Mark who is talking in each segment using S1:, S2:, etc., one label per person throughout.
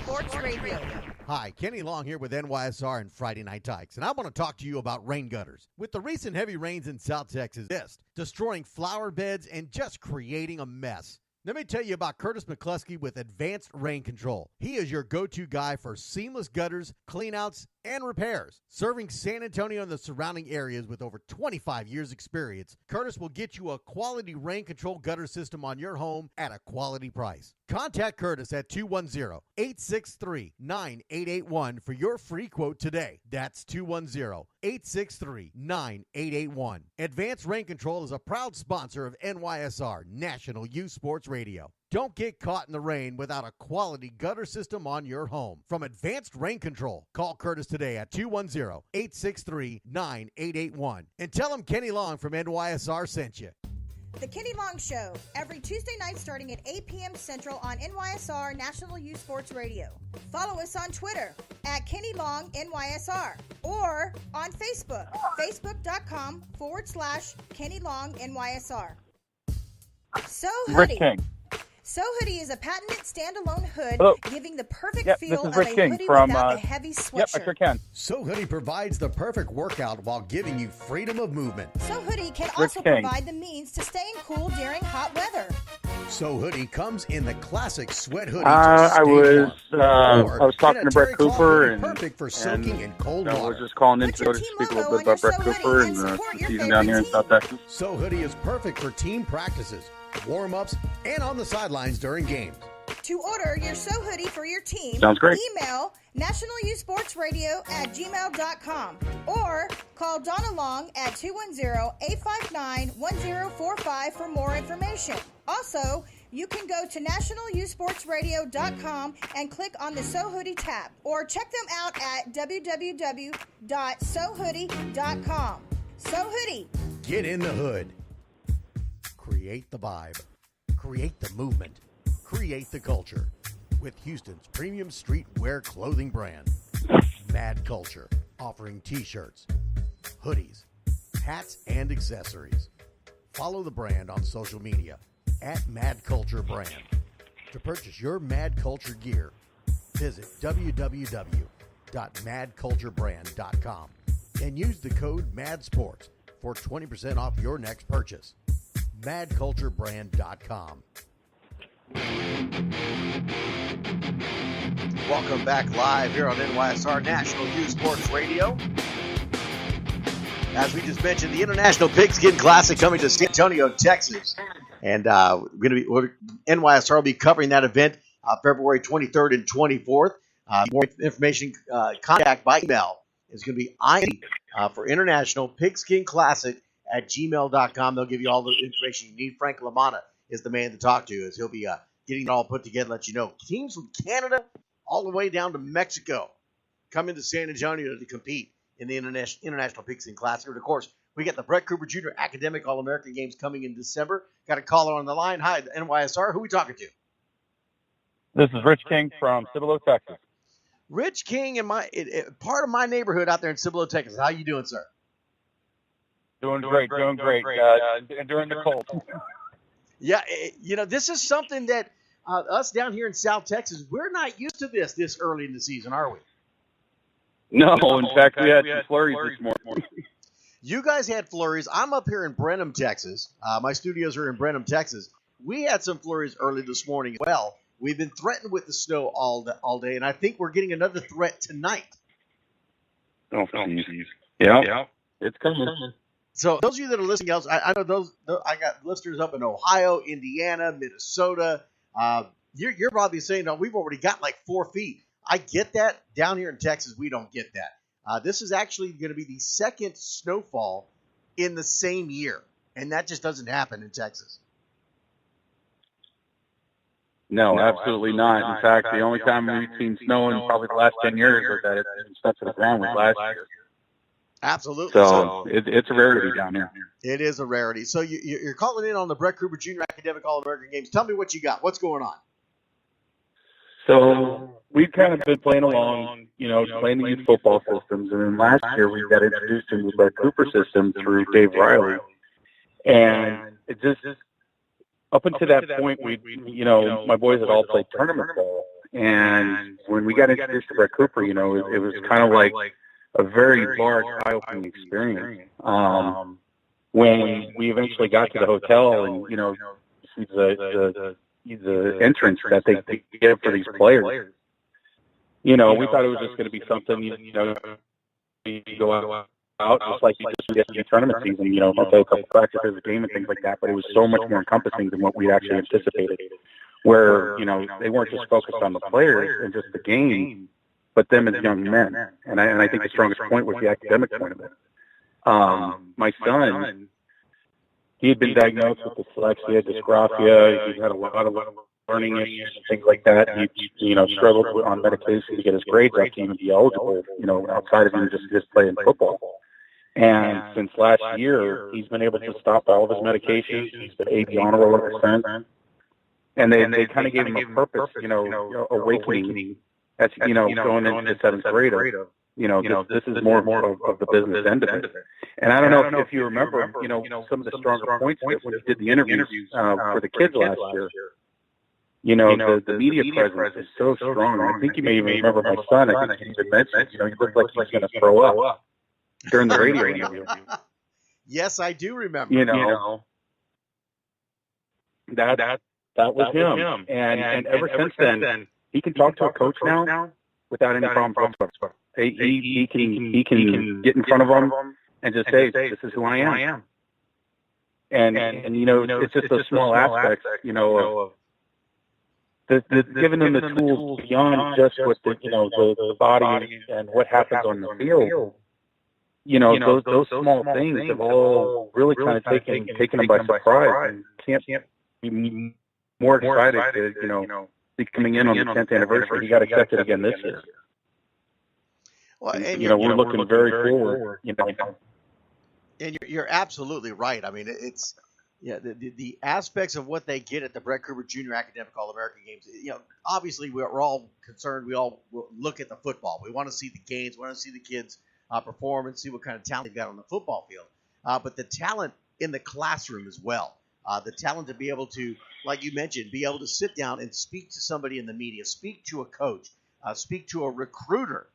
S1: Sports Radio.
S2: Hi, Kenny Long here with NYSR and Friday Night Tykes, and I want to talk to you about rain gutters. With the recent heavy rains in South Texas, destroying flower beds and just creating a mess. Let me tell you about Curtis McCluskey with Advanced Rain Control. He is your go-to guy for seamless gutters, cleanouts, and repairs. Serving San Antonio and the surrounding areas with over 25 years experience, Curtis will get you a quality rain control gutter system on your home at a quality price. Contact Curtis at 210-863-9881 for your free quote today. That's 210-863-9881. Advanced Rain Control is a proud sponsor of NYSR, National Youth Sports Radio. Don't get caught in the rain without a quality gutter system on your home. From Advanced Rain Control, call Curtis today at 210-863-9881 and tell him Kenny Long from NYSR sent you.
S1: The Kenny Long Show, every Tuesday night starting at 8 p.m. Central on NYSR National Youth Sports Radio. Follow us on Twitter at Kenny Long NYSR or on Facebook, facebook.com/Kenny Long NYSR. So
S3: Rich
S1: Hoodie.
S3: King.
S1: So Hoodie is a patented standalone hood, giving the perfect feel
S3: this is
S1: of
S3: Rich
S1: a
S3: King
S1: hoodie
S3: from,
S1: without the heavy sweatshirt.
S3: Yep, I sure can.
S2: So Hoodie provides the perfect workout while giving you freedom of movement.
S1: So Hoodie can
S3: Rich
S1: also
S3: King.
S1: provide the means to staying cool during hot weather.
S2: So Hoodie comes in the classic sweat hoodie.
S3: I was talking to Brett
S2: terry cloth
S3: Cooper,
S2: hoodie
S3: and
S2: perfect for soaking in cold
S3: I
S2: water.
S3: was just calling in
S1: Put your
S3: to
S1: team
S3: speak a
S1: logo
S3: little bit
S1: on
S3: about Brett
S1: your So
S3: Cooper
S1: Hoodie
S3: and
S1: and
S3: the
S1: support your
S3: season
S1: favorite
S3: down here in
S1: team.
S3: South Texas.
S2: So Hoodie is perfect for team practices, warm-ups, and on the sidelines during games.
S1: To order your So Hoodie for your team,
S3: Sounds great.
S1: email nationalyouthsportsradio@gmail.com or call Donna Long at 210-859-1045 for more information. Also, you can go to nationalyouthsportsradio.com and click on the So Hoodie tab or check them out at www.sohoodie.com. So Hoodie.
S2: Get in the hood. Create the vibe. Create the movement. Create the culture with Houston's premium streetwear clothing brand, Mad Culture, offering t-shirts, hoodies, hats, and accessories. Follow the brand on social media at Mad Culture Brand. To purchase your Mad Culture gear, visit www.madculturebrand.com and use the code MADSPORTS for 20% off your next purchase. madculturebrand.com. Welcome back live here on NYSR National Youth Sports Radio. As we just mentioned, the International Pigskin Classic coming to San Antonio, Texas. And NYSR will be covering that event February 23rd and 24th. More information, contact by email is going to be for International Pigskin Classic at gmail.com. They'll give you all the information you need. Frank Lamanna is the man to talk to, as he'll be getting it all put together, let you know. Teams from Canada all the way down to Mexico come into San Antonio to compete in the International Pigskin Classic. And, of course, we got the Brett Cooper Jr. Academic All-American Games coming in December. Got a caller on the line. Hi, NYSR. Who are we talking to?
S3: This is Rich King from Cibolo, Texas.
S2: Rich King in part of my neighborhood out there in Cibolo, Texas. How you doing, sir?
S3: Doing great. During the cold.
S2: Yeah, this is something that us down here in South Texas, we're not used to this early in the season, are we?
S3: No, in fact, we had some flurries this morning.
S2: You guys had flurries. I'm up here in Brenham, Texas. My studios are in Brenham, Texas. We had some flurries early this morning as well. We've been threatened with the snow all day, and I think we're getting another threat tonight.
S3: Oh, geez. Yeah, it's coming.
S2: So those of you that are listening, else, I know those. I got listeners up in Ohio, Indiana, Minnesota. You're probably saying, "No, we've already got like 4 feet." I get that. Down here in Texas, we don't get that. This is actually going to be the second snowfall in the same year, and that just doesn't happen in Texas.
S3: No, absolutely not. In fact, the only time we've seen snow in probably the last 10 years was that it's stuck to the ground was last year.
S2: Absolutely.
S3: So it's a rarity down here.
S2: It is a rarity. So you're calling in on the Brett Cooper Jr. Academic All-American Games. Tell me what you got. What's going on?
S3: So we've kind of been playing along, playing the youth football systems. And then last year we got introduced to the Brett Cooper system through Dave Riley. And it just, up until that point, my boys had all played tournament ball. And when we got introduced to Brett Cooper, it was kind of like a very large, eye-opening experience. When we eventually got to the hotel and, see the entrance that they give for these players, we thought it was just going to be something, you go out just like you just get the tournament season, play a couple practices, a game and things like that, but it was so much more encompassing than what we'd actually anticipated, where, they weren't just focused on the players and just the game, but them as young men. And I think the strongest point was the academic point of it. My son, he had been diagnosed with dyslexia, dysgraphia. He had a lot of learning issues and things like that. He, struggled on medication to get his grades up to even be eligible, outside of even just playing football. And since last year, he's been able to stop all of his medications. He's been AB honor roll ever since. And they kind of gave him a purpose, awakening as, going into the seventh grade. This is more of the business end of it. And I don't know if you remember, some of the stronger points when you did the interviews for the kids last year. The media presence is so strong. I think you may even remember my son. I think he even mentioned, he looked like he was going to throw up during the radio interview.
S2: Yes, I do remember.
S3: That was him. And ever since then, he can talk to a coach now without any problem whatsoever. He can get in front of them and just say, "This is who I am." And it's just those small aspects, of giving them the tools beyond just what the body and what happens on the field. Those small things have all really kind of taken them by surprise, and can't be more excited to be coming in on the 10th anniversary. He got accepted again this year.
S2: Well, and
S3: we're looking very forward.
S2: And you're absolutely right. I mean, it's the aspects of what they get at the Brett Cooper Jr. Academic All-American Games. Obviously we're all concerned. We all look at the football. We want to see the games. We want to see the kids perform and see what kind of talent they've got on the football field. But the talent in the classroom as well. The talent to be able to, like you mentioned, be able to sit down and speak to somebody in the media, speak to a coach, speak to a recruiter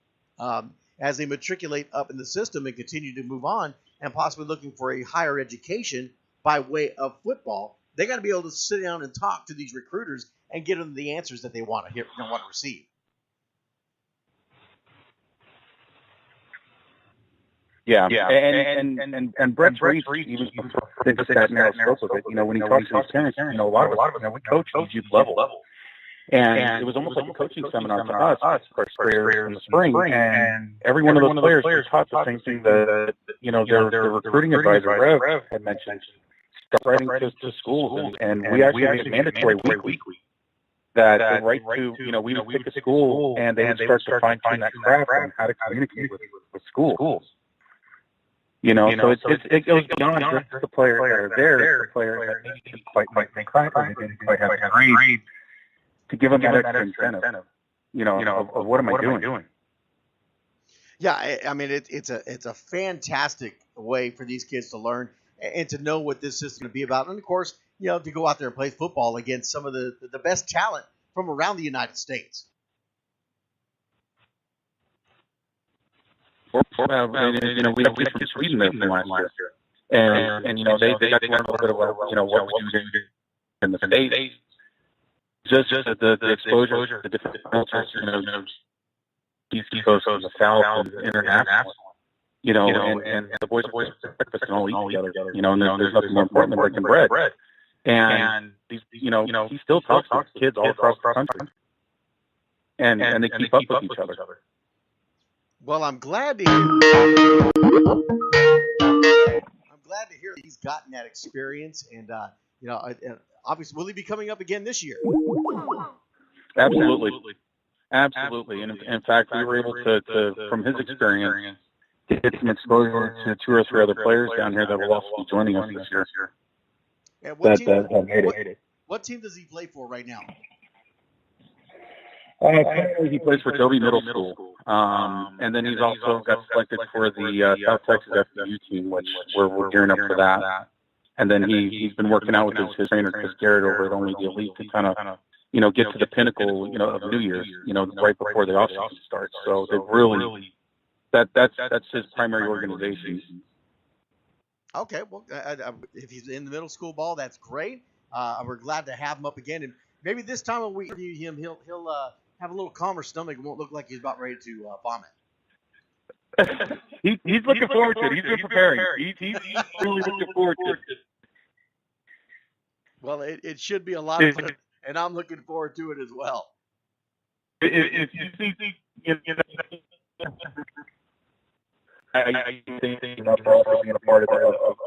S2: as they matriculate up in the system and continue to move on and possibly looking for a higher education by way of football. They got to be able to sit down and talk to these recruiters and get them the answers that they want to hear, want to receive.
S3: Yeah. And Brett's reach, even before just that narrow scope of it, when he talks to his parents, a lot of us, we coach at youth level. And it was almost like a coaching seminar to us, first graders in the spring. And every one of those players was taught the same thing that, their recruiting advisor, Rev, had mentioned. Start writing to schools. And we actually made it mandatory weekly. That the right to, we would pick a school and they would start to fine-tune that craft on how to communicate with schools. So it goes beyond just the players that are there. It's the players that maybe didn't quite make the crack or they didn't quite have a grade to give them that extra incentive, of what am I doing?
S2: Yeah, I mean, it's a fantastic way for these kids to learn and to know what this system is going to be about. And, of course, to go out there and play football against some of the best talent from around the United States.
S3: We have kids from Sweden there from last year. And they got to learn a little bit about, what we do in the States. Just the exposure, the different cultures, East Coast and the South and international, and the boys play breakfast and all eat together, and there's nothing more important than breaking bread. And he still talks to kids all across the country, and they keep up with each other.
S2: Well, I'm glad to hear that he's gotten that experience, and obviously, will he be coming up again this year?
S3: Absolutely. And in fact, we were able to from his experience, to get some exposure to 2 or 3 other players down here that will also be joining us this year.
S2: And what team does he play for right now?
S3: Currently he plays for Dobie Middle School. And then he's also got selected for the South Texas FDU team, which we're gearing up for that. And then he's been working out with his trainer, Chris Garrett, over at Only the Elite to kind of, get to the pinnacle, of New Year's, right before the off season starts. So they really, that's his primary organization.
S2: Okay, well, if he's in the middle school ball, that's great. We're glad to have him up again, and maybe this time when we interview him, he'll have a little calmer stomach and won't look like he's about ready to vomit.
S3: He's looking forward to it. He's been preparing. He's really looking forward to it.
S2: Well, it should be a lot of fun, and I'm looking forward to it as well.
S3: If you think, I think for also being a part of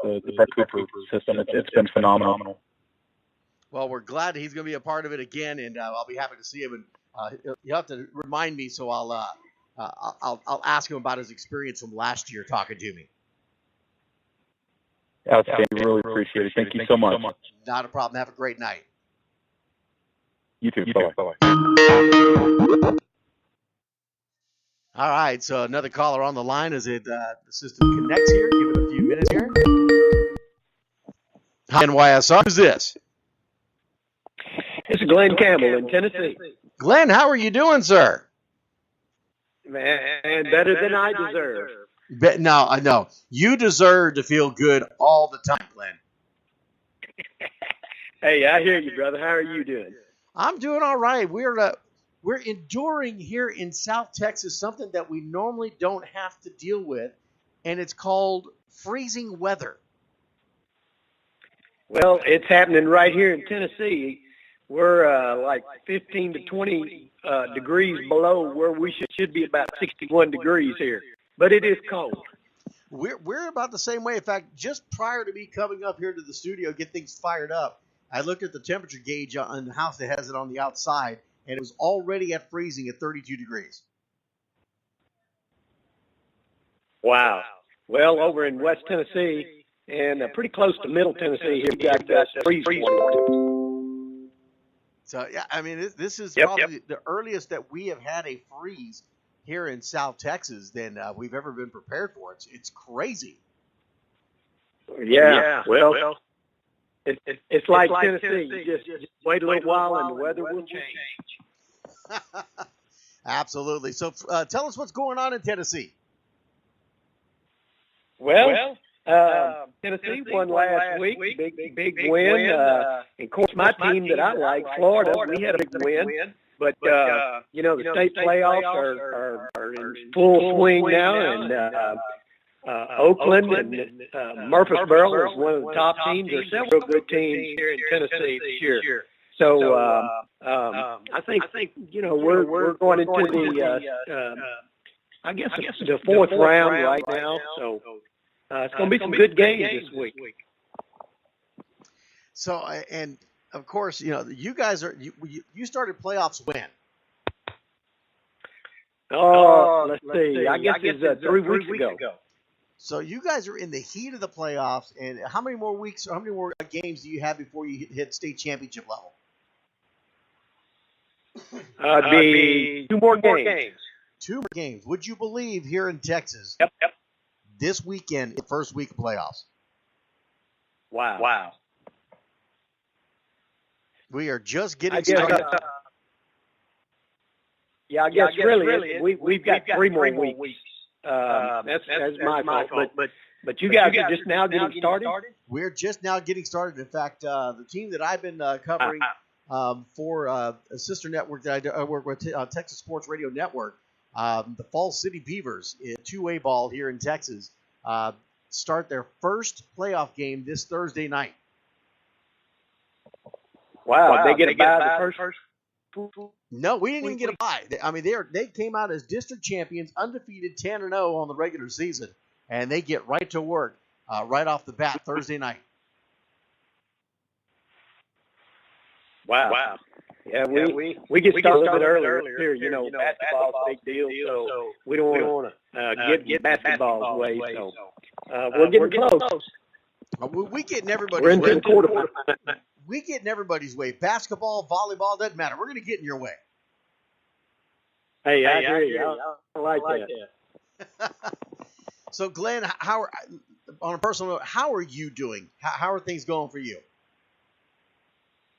S3: the Brett Cooper system, it's been phenomenal.
S2: Well, we're glad he's going to be a part of it again, and I'll be happy to see him. And you'll have to remind me, so I'll ask him about his experience from last year talking to me.
S3: Outstanding. Really appreciate it. Thank you so much.
S2: Not a problem. Have a great night.
S3: You too. Bye-bye.
S2: All right, so another caller on the line as the system connects here. Give it a few minutes here. Hi, NYSR. Who's this?
S4: It's Glenn Campbell in Tennessee.
S2: Glenn, how are you doing, sir?
S4: Man, better than I deserve.
S2: No, I know. You deserve to feel good all the time, Glenn.
S4: Hey, I hear you, brother. How are you doing?
S2: I'm doing all right. We're enduring here in South Texas something that we normally don't have to deal with, and it's called freezing weather.
S4: Well, it's happening right here in Tennessee. We're like 15 to 20 degrees below where we should be about 61 degrees here. But it is cold.
S2: We're about the same way. In fact, just prior to me coming up here to the studio, get things fired up, I looked at the temperature gauge on the house that has it on the outside, and it was already at freezing at 32 degrees.
S4: Wow. Well, over in West Tennessee and pretty close to Middle Tennessee, here we got freeze warning.
S2: So, yeah, I mean, this is probably the earliest that we have had a freeze here in South Texas than we've ever been prepared for. It's crazy.
S4: Yeah. Well, it's like Tennessee. Just wait a little while and the weather will change.
S2: Absolutely. So tell us what's going on in Tennessee.
S4: Well, Tennessee won last week. Big win. And of course, my team that I like, Florida, we had a big win. But, the state playoffs are in full swing now, and Oakland and Murfreesboro is one of the top teams. There are several good teams here in Tennessee this year. So I think we're going into the fourth round right now. So it's going to be some good games this week.
S2: So and of course, you guys you started playoffs when?
S4: Oh, let's see. I guess it's 3 weeks ago.
S2: So you guys are in the heat of the playoffs, and how many more weeks or how many more games do you have before you hit state championship level?
S4: It'd be 2 more games.
S2: 2 more games. Would you believe here in Texas?
S4: Yep.
S2: This weekend, the first week of playoffs.
S4: Wow.
S2: We are just getting started.
S4: I guess really we've got 3 more weeks. That's my fault. But you guys are just now getting started?
S2: We're just now getting started. In fact, the team that I've been covering for a sister network that I work with, Texas Sports Radio Network, the Falls City Beavers in 2A ball here in Texas, start their first playoff game this Thursday night.
S4: Wow, they get a bye the first?
S2: No, we didn't even get a bye. I mean, they came out as district champions, undefeated, 10-0 on the regular season, and they get right to work right off the bat Thursday night.
S4: Wow. Yeah, we get started a little bit earlier here. Basketball's a big deal, so we don't want to get basketball's away. So we're getting close.
S2: We get in everybody's
S4: way. We're into the quarter.
S2: We get in everybody's way. Basketball, volleyball, doesn't matter. We're going to get in your way.
S4: Hey, I hear you. I like that.
S2: So, Glenn, on a personal note, how are you doing? How are things going for you?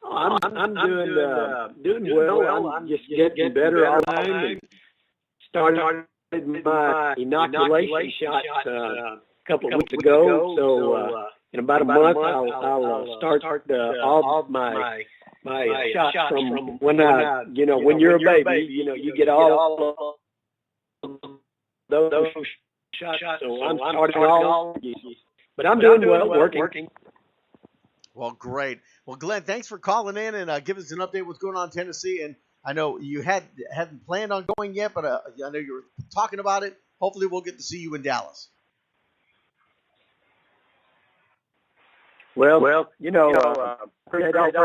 S4: I'm doing well. I'm just getting better all the time. And started my inoculation shots a couple of weeks ago. So in about a month, I'll start all my shots from when when you're a baby. You get all those shots. So I'm starting all. But I'm doing well, working.
S2: Well, great. Well, Glenn, thanks for calling in and giving us an update what's going on in Tennessee. And I know you hadn't planned on going yet, but I know you were talking about it. Hopefully we'll get to see you in Dallas.
S4: Well, Fred, I've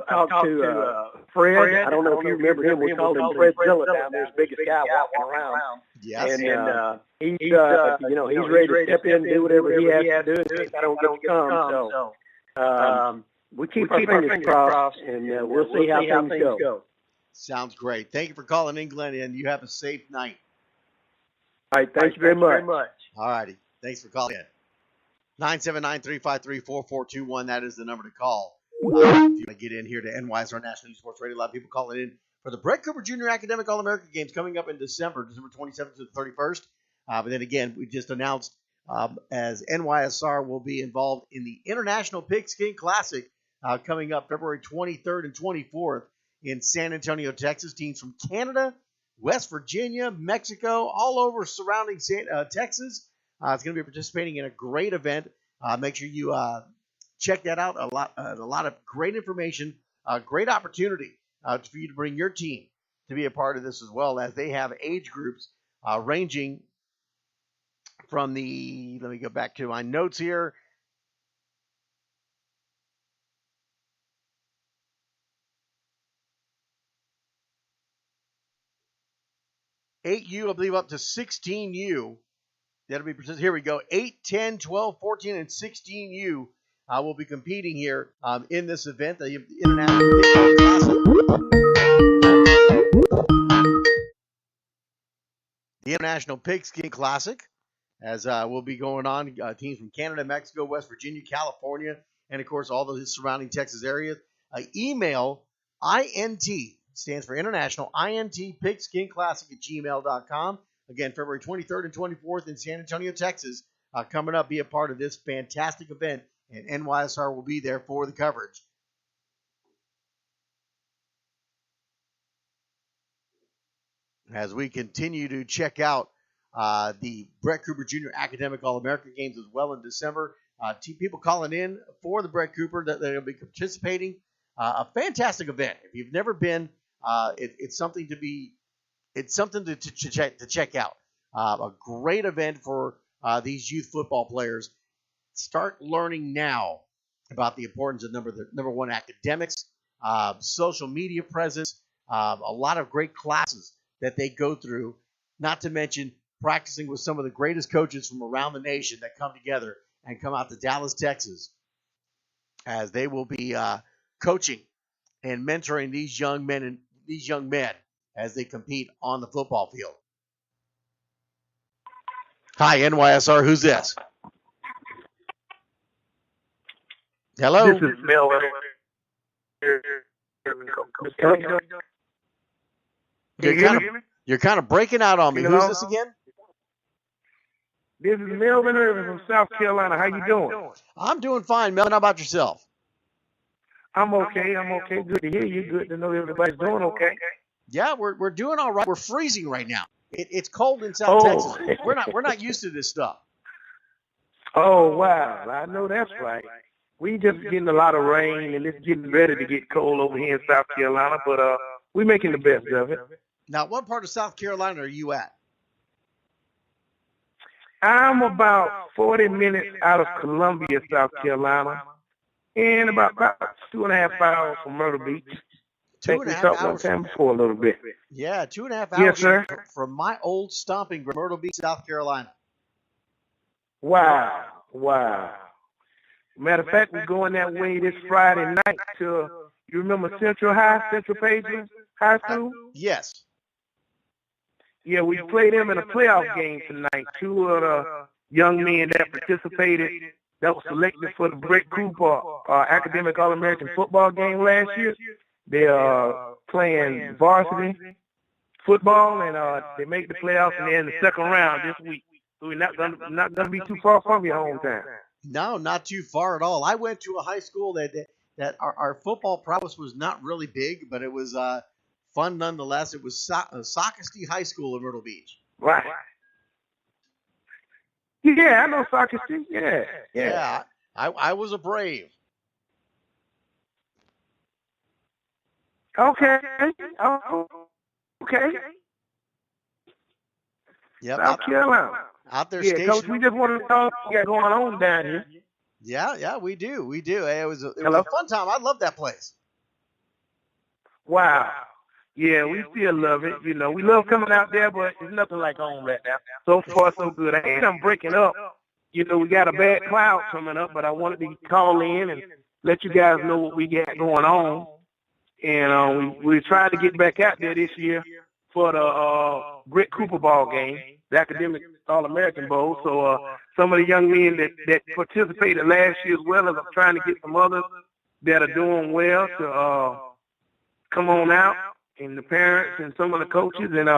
S4: talked to Fred. I don't know if you remember him. We called him Fred Zilla down there, the biggest guy walking around.
S2: Yes.
S4: And he's ready to step in and do whatever he has to do if I don't get to come. So we keep our fingers crossed, and we'll see how things go.
S2: Sounds great. Thank you for calling in, Glenn, and you have a safe night.
S4: All right, thank you very much.
S2: All righty. Thanks for calling in. 979-353-4421. That is the number to call. If you want to get in here to NYSR National News Sports Radio, a lot of people calling in for the Brett Cooper Jr. Academic All-America Games coming up in December 27th to the 31st. But then again, we just announced as NYSR will be involved in the International Pigskin Classic coming up February 23rd and 24th in San Antonio, Texas. Teams from Canada, West Virginia, Mexico, all over surrounding Texas. It's going to be participating in a great event. Make sure you check that out. A lot of great information, great opportunity for you to bring your team to be a part of this as well, as they have age groups ranging from let me go back to my notes here. (8U), I believe, up to 16U. That'll be presented. Here we go. 8, 10, 12, 14, and 16U will be competing here in this event, the International Pigskin Classic. The International Pigskin Classic, as will be going on. Teams from Canada, Mexico, West Virginia, California, and, of course, all the surrounding Texas areas. Email INT, stands for International, INT Pigskin Classic at gmail.com. Again, February 23rd and 24th in San Antonio, Texas. Coming up, be a part of this fantastic event, and NYSR will be there for the coverage. As we continue to check out the Brett Cooper Jr. Academic All-America Games as well in December. People calling in for the Brett Cooper that they'll be participating. A fantastic event. If you've never been, it's something to be. It's something to check out. A great event for these youth football players. Start learning now about the importance of number one, academics, social media presence, a lot of great classes that they go through, not to mention practicing with some of the greatest coaches from around the nation that come together and come out to Dallas, Texas, as they will be coaching and mentoring these young men as they compete on the football field. Hi, NYSR. Who's this? Hello?
S5: This is Mel.
S2: You're kind of breaking out on me. Who's this again?
S5: This is Melvin Irvin from South Carolina. How you doing?
S2: I'm doing fine, Melvin. How about yourself?
S5: I'm okay. Good to hear you. Good to know everybody's doing okay.
S2: Yeah, we're doing all right. We're freezing right now. It's cold in South Texas. We're not used to this stuff.
S5: Oh wow, I know that's right. We just getting a lot of rain, and it's getting ready to get cold over here in South Carolina. But we're making the best of it.
S2: Now, what part of South Carolina are you at?
S5: I'm about 40 minutes out of Columbia, South Carolina, and about 2.5 hours from Myrtle Beach.
S2: 2.5 hours.
S5: Time before a little bit.
S2: Yeah, 2.5 hours.
S5: Yes, sir.
S2: From my old stomping ground, Myrtle Beach, South Carolina.
S5: Wow. Matter of fact, we're going that way this Friday night to, you remember Central Pageland High School?
S2: Yes.
S5: Yeah, we play them in a playoff game tonight. Two of the young men that participated that was selected for the Brett Cooper Academic All-American football game last year. They're playing varsity football, and they make the playoffs, and they're in the second round this week. So we're not gonna be too far from your hometown.
S2: No, not too far at all. I went to a high school that our football prowess was not really big, but it was fun nonetheless. It was Sockasty High School in Myrtle Beach.
S5: Right. Yeah, I know Sockasty. Yeah.
S2: I was a Brave.
S5: Okay. Oh, okay.
S2: Yep.
S5: South Carolina.
S2: Out there,
S5: yeah, Coach, we just want to talk what got going on down here.
S2: Yeah, we do. Hey, it was a fun time. I love that place.
S5: Wow. Yeah, we still love it. You know, we love coming out there, but it's nothing like home right now. So far, so good. I ain't I'm breaking up. You know, we got a bad cloud coming up, but I wanted to call in and let you guys know what we got going on. And we're trying to get back out there this year for the Brett Cooper ball game, the Academic All-American Bowl. So some of the young men that participated last year, as well as I'm trying to get some others that are doing well to come on out, and the parents and some of the coaches, and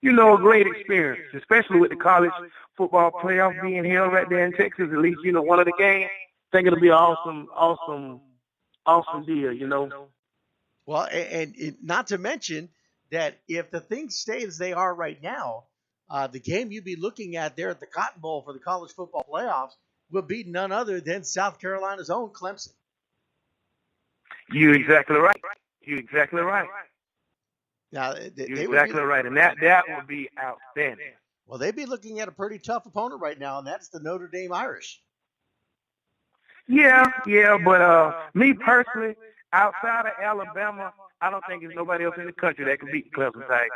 S5: you know, a great experience, especially with the college football playoff being held right there in Texas. At least, you know, one of the games. I think it'll be an awesome deal, you know.
S2: Well, and not to mention that if the things stay as they are right now, the game you'd be looking at there at the Cotton Bowl for the college football playoffs will be none other than South Carolina's own Clemson.
S5: You're exactly right.
S2: Now,
S5: you're exactly right, and that would be outstanding.
S2: Well, they'd be looking at a pretty tough opponent right now, and that's the Notre Dame Irish.
S5: Yeah, but me personally, outside of Alabama, I don't think there's nobody else in the country that can beat the Clemson Tigers.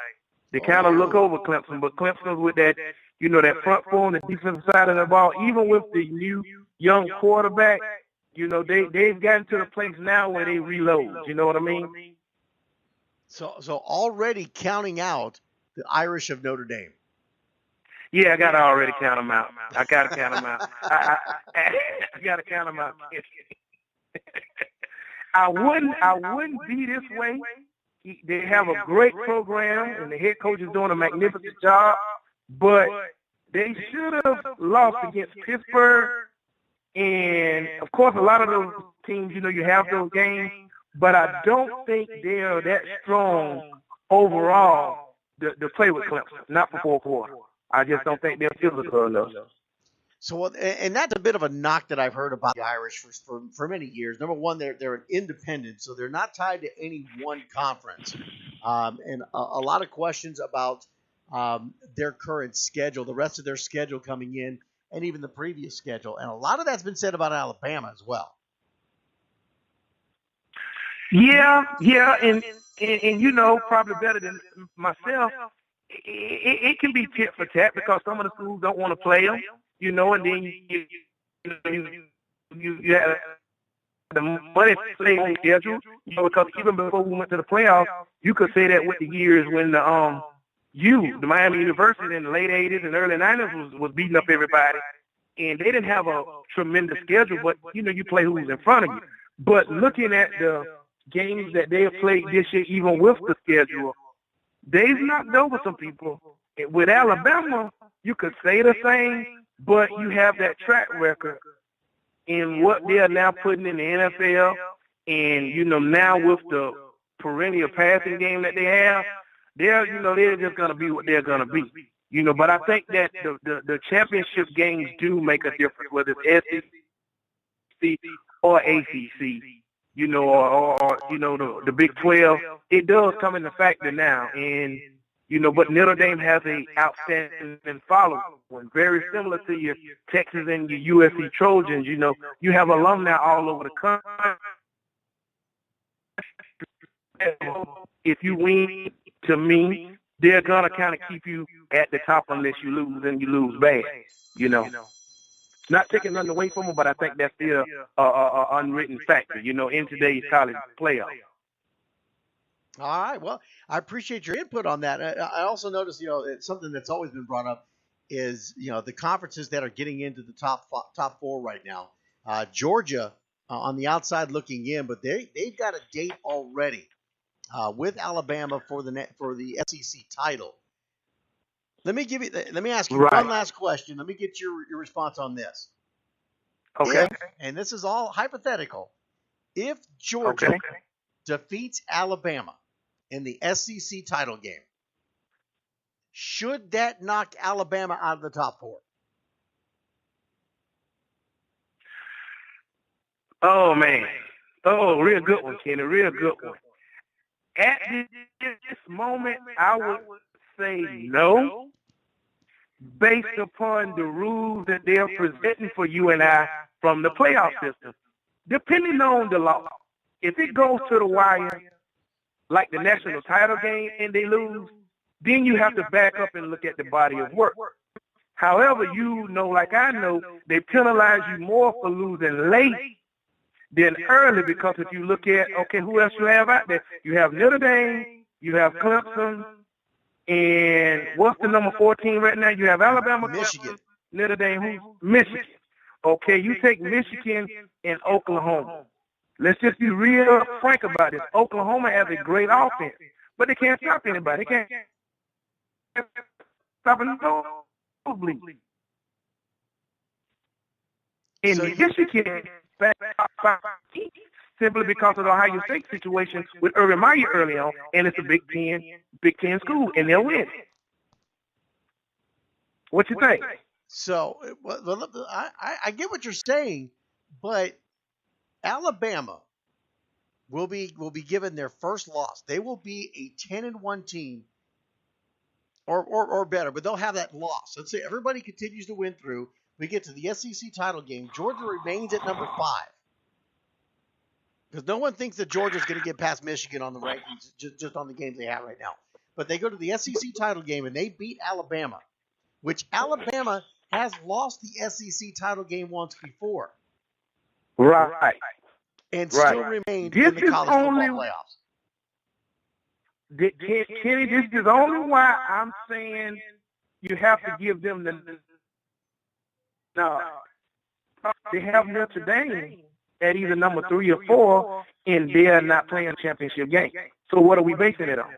S5: They kind of look over Clemson, but Clemson's with that, you know, that front four and the defensive side of the ball, even with the new young quarterback, you know, they've gotten to the place now where they reload. You know what I mean?
S2: So already counting out the Irish of Notre Dame.
S5: Yeah, I got to already count them out. I got to count them out. I got to count them out. I wouldn't be this way. They have a great program, and the head coach is doing a magnificent job, but they should have lost against Pittsburgh. And, of course, a lot of those teams, you know, you have those games, but I don't think they're that strong overall to play with Clemson, not for 4-4. I just don't think they're physical enough.
S2: So, and that's a bit of a knock that I've heard about the Irish for many years. Number one, they're an independent, so they're not tied to any one conference. And a lot of questions about their current schedule, the rest of their schedule coming in, and even the previous schedule. And a lot of that's been said about Alabama as well.
S5: Yeah, and you know, probably better than myself, it can be tit for tat because some of the schools don't want to play them, you know, and then you have the money to play on schedule, you know, because even before we went to the playoffs, you could say that with the years when the Miami University in the late 80s and early 90s was beating up everybody, and they didn't have a tremendous schedule, but, you know, you play who's in front of you. But looking at the games that they have played this year, even with the schedule, they've knocked over some people. With Alabama, you could say the same, but you have that track record in what they are now putting in the NFL, and, you know, now with the perennial passing game that they have, they're just going to be what they're going to be. You know, but I think that the championship games do make a difference, whether it's SEC or ACC, you know, or you know, the Big 12. It does come into factor now. And, you know, but Notre Dame has a outstanding following, very similar to your Texas and your USC Trojans. You know, you have alumni all over the country. If you win, to me, they're going to kind of keep you at the top unless you lose, and you lose bad, you know. Not taking nothing away from them, but I think that's still an unwritten factor, you know, in today's college playoff.
S2: All right. Well, I appreciate your input on that. I also noticed, you know, it's something that's always been brought up. is, the conferences that are getting into the top four right now. Georgia on the outside looking in, but they've got a date already with Alabama for the SEC title. Let me ask you one last question. Let me get your response on this.
S5: Okay.
S2: And this is all hypothetical. If Georgia defeats Alabama in the SEC title game, should that knock Alabama out of the top four?
S5: Oh, man. Oh, real good one, Kenny. Real good one. At this moment, I would say no, based upon the rules that they're presenting for you and I from the playoff system. Depending on the law, if it goes to the wire, like the national title game, and they lose, then you have to back up and look at the body of work. However, like I know, they penalize you more for losing late than early, because if you look at, who else you have out there? You have Notre Dame, you have Clemson, and what's the number 14 right now? You have Alabama,
S2: Michigan.
S5: Clemson, Notre Dame, Michigan. Okay, you take Michigan and Oklahoma. Let's just be real frank about this. Oklahoma has a great offense, but they can't stop anybody. They can't stop a nosebleed. And Michigan, simply because of the Ohio State situation with Urban Meyer early on, and it's a Big Ten school, and they'll win. What you think?
S2: So, I get what you're saying, but Alabama will be given their first loss. They will be a 10-1 team, or better, but they'll have that loss. Let's say everybody continues to win through. We get to the SEC title game. Georgia remains at number 5. Because no one thinks that Georgia's going to get past Michigan on the rankings, just on the games they have right now. But they go to the SEC title game and they beat Alabama, which Alabama has lost the SEC title game once before.
S5: Right.
S2: And still remained in the college football playoffs.
S5: Kenny, this is only why I'm saying you have to give them no. They have Notre Dame at either number 3 or 4, and they're not playing a championship game. So what are we basing it on?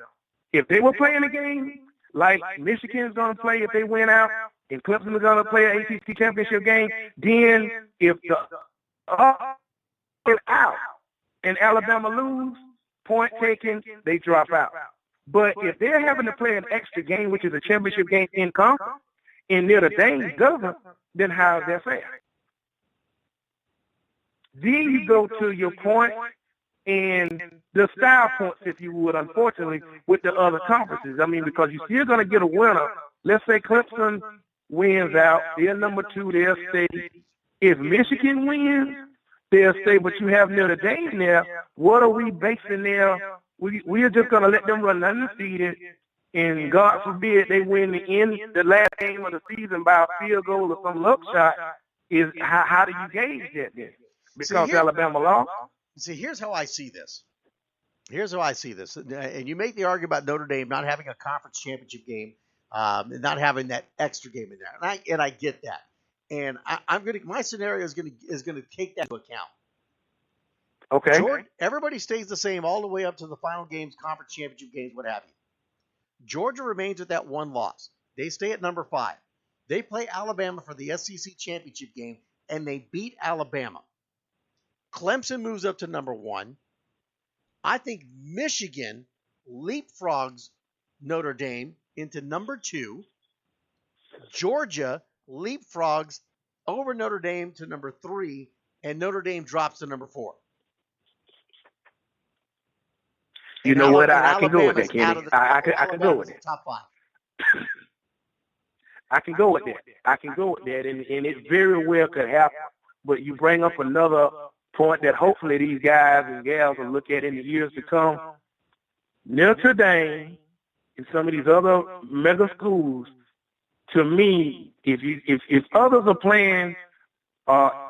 S5: If they were playing a game like Michigan's going to play if they win out, and Clemson is going to play an ACC championship game, then if the out and Alabama lose, point taken, they drop out. But if they're having to play an extra game, which is a championship game in conference, and Notre Dame doesn't, then how is that fair? Then you go to your point and the style points, if you would, unfortunately, with the other conferences. I mean, because you're still going to get a winner. Let's say Clemson wins out. They're number 2. They'll stay. If Michigan wins, they'll stay. But you have Notre Dame there. What are we basing there? We're just going to let them run undefeated. And God forbid they win the last game of the season by a field goal or some luck shot. How do you gauge that then? Because Alabama lost?
S2: See, here's how I see this. And you make the argument about Notre Dame not having a conference championship game, and not having that extra game in there. And I get that. And my scenario is gonna take that into account.
S5: Okay.
S2: Everybody stays the same all the way up to the final games, conference championship games, what have you. Georgia remains with that one loss. They stay at number 5. They play Alabama for the SEC championship game, and they beat Alabama. Clemson moves up to number 1. I think Michigan leapfrogs Notre Dame into number 2. Georgia leapfrogs over Notre Dame to number 3, and Notre Dame drops to number 4.
S5: You know what? I can go with that, Kenny. I can go with it.
S2: Top 5.
S5: I can go with that. And it very well could happen. But you bring up another point that hopefully these guys and gals will look at in the years to come. Notre Dame and some of these other mega schools, to me, if others are playing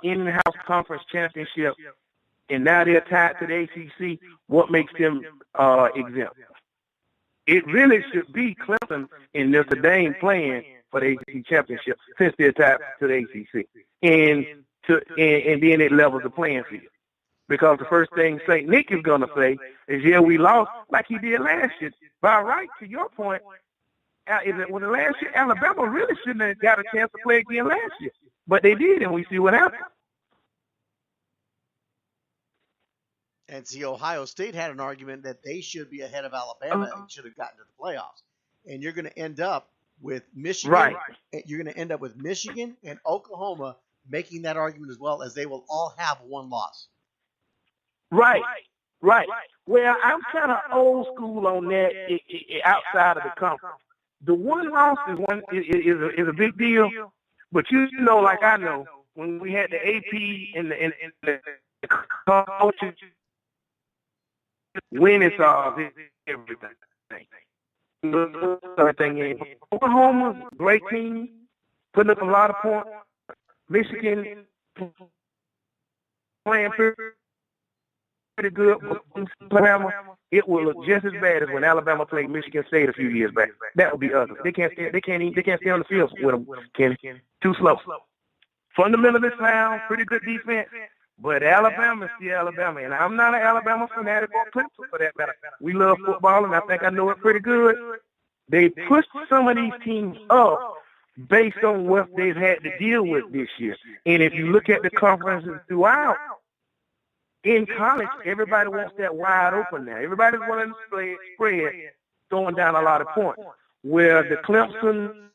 S5: in-house conference championship and now they're tied to the ACC, what makes them exempt? It really should be Clemson and Notre Dame playing for the ACC championship since they're tied to the ACC, and then it levels the playing field. Because the first thing St. Nick is going to say is, yeah, we lost like he did last year. By right, to your point, when the last year, Alabama really shouldn't have got a chance to play again last year. But they did, and we see what happened.
S2: And see, Ohio State had an argument that they should be ahead of Alabama and should have gotten to the playoffs. And you're going to end up with Michigan.
S5: Right.
S2: You're going to end up with Michigan and Oklahoma making that argument as well, as they will all have one loss.
S5: Right. Well, I'm kind of old school on that outside of the conference. The one loss is a big deal, but you know, like I know, when we had the AP and the coaches, winning solves everything. Oklahoma, great team, putting up a lot of points. Michigan playing pretty good. Alabama, it will look just as bad as when Alabama played Michigan State a few years back. That would be ugly. They can't stay on the field with them, Kenny. Too slow. Fundamentally sound, pretty good defense. But Alabama is still Alabama, and I'm not an Alabama fanatic or principal for that matter. We love football, and I think I know it pretty good. They pushed some of these teams up based on what they've had to deal with this year. And if you look at the conferences throughout, in college, everybody wants that wide open now. Everybody's wanting to spread, throwing down a lot of points. Where the Clemson,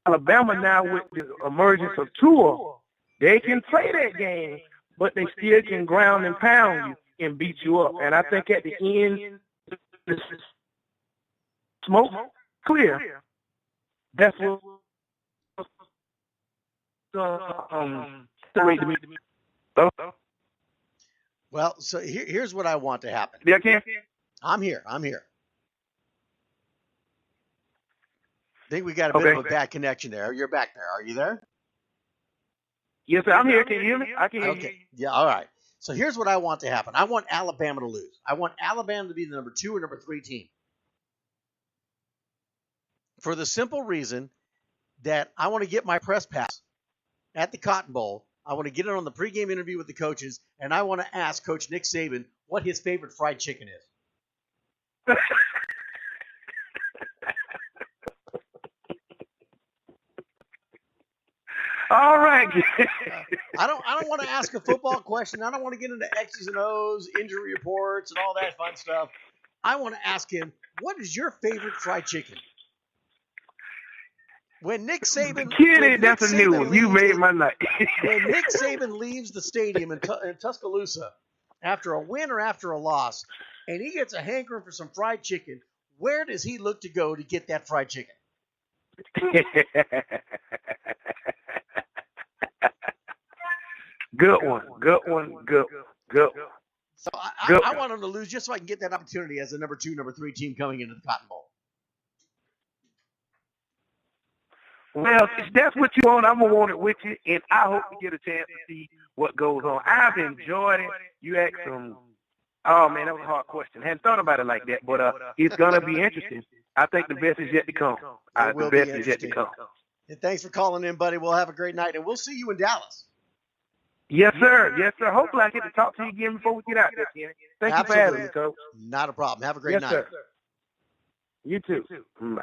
S5: Alabama now with the emergence of Tua, they can play that game, but they still can ground and pound you and beat you up. And I think at the end, the smoke clear. That's what
S2: Well, so here's what I want to happen.
S5: Yeah, Ken?
S2: I'm here. I think we got a bit of a bad connection there. You're back there. Are you there?
S5: Yes, sir. I'm here. Can you hear me? I can hear you.
S2: Okay. Yeah, all right. So here's what I want to happen. I want Alabama to lose. I want Alabama to be the number 2 or number 3 team. For the simple reason that I want to get my press pass at the Cotton Bowl. I want to get it on the pregame interview with the coaches, and I want to ask Coach Nick Saban what his favorite fried chicken is.
S5: All right.
S2: I don't want to ask a football question. I don't want to get into X's and O's, injury reports, and all that fun stuff. I want to ask him, what is your favorite fried chicken? When Nick Saban,
S5: Kenny, that's a new one. You made my night.
S2: When Nick Saban leaves the stadium in Tuscaloosa after a win or after a loss, and he gets a hankering for some fried chicken, where does he look to go to get that fried chicken?
S5: Good one.
S2: So I want him to lose just so I can get that opportunity as the number 2, number 3 team coming into the Cotton Bowl.
S5: Well, if that's what you want, I'm going to want it with you, and I hope you get a chance to see what goes on. I've enjoyed it. You asked some, oh, man, that was a hard question. I hadn't thought about it like that, but it's going to be interesting. I think the best is yet to come. The best is yet to come.
S2: And thanks for calling in, buddy. We'll have a great night, and we'll see you in Dallas.
S5: Yes, sir. Hopefully I get to talk to you again before we get out there, Kenny. Thank you for having me, Coach.
S2: Not a problem. Have a great night. Sir.
S5: You too. Bye.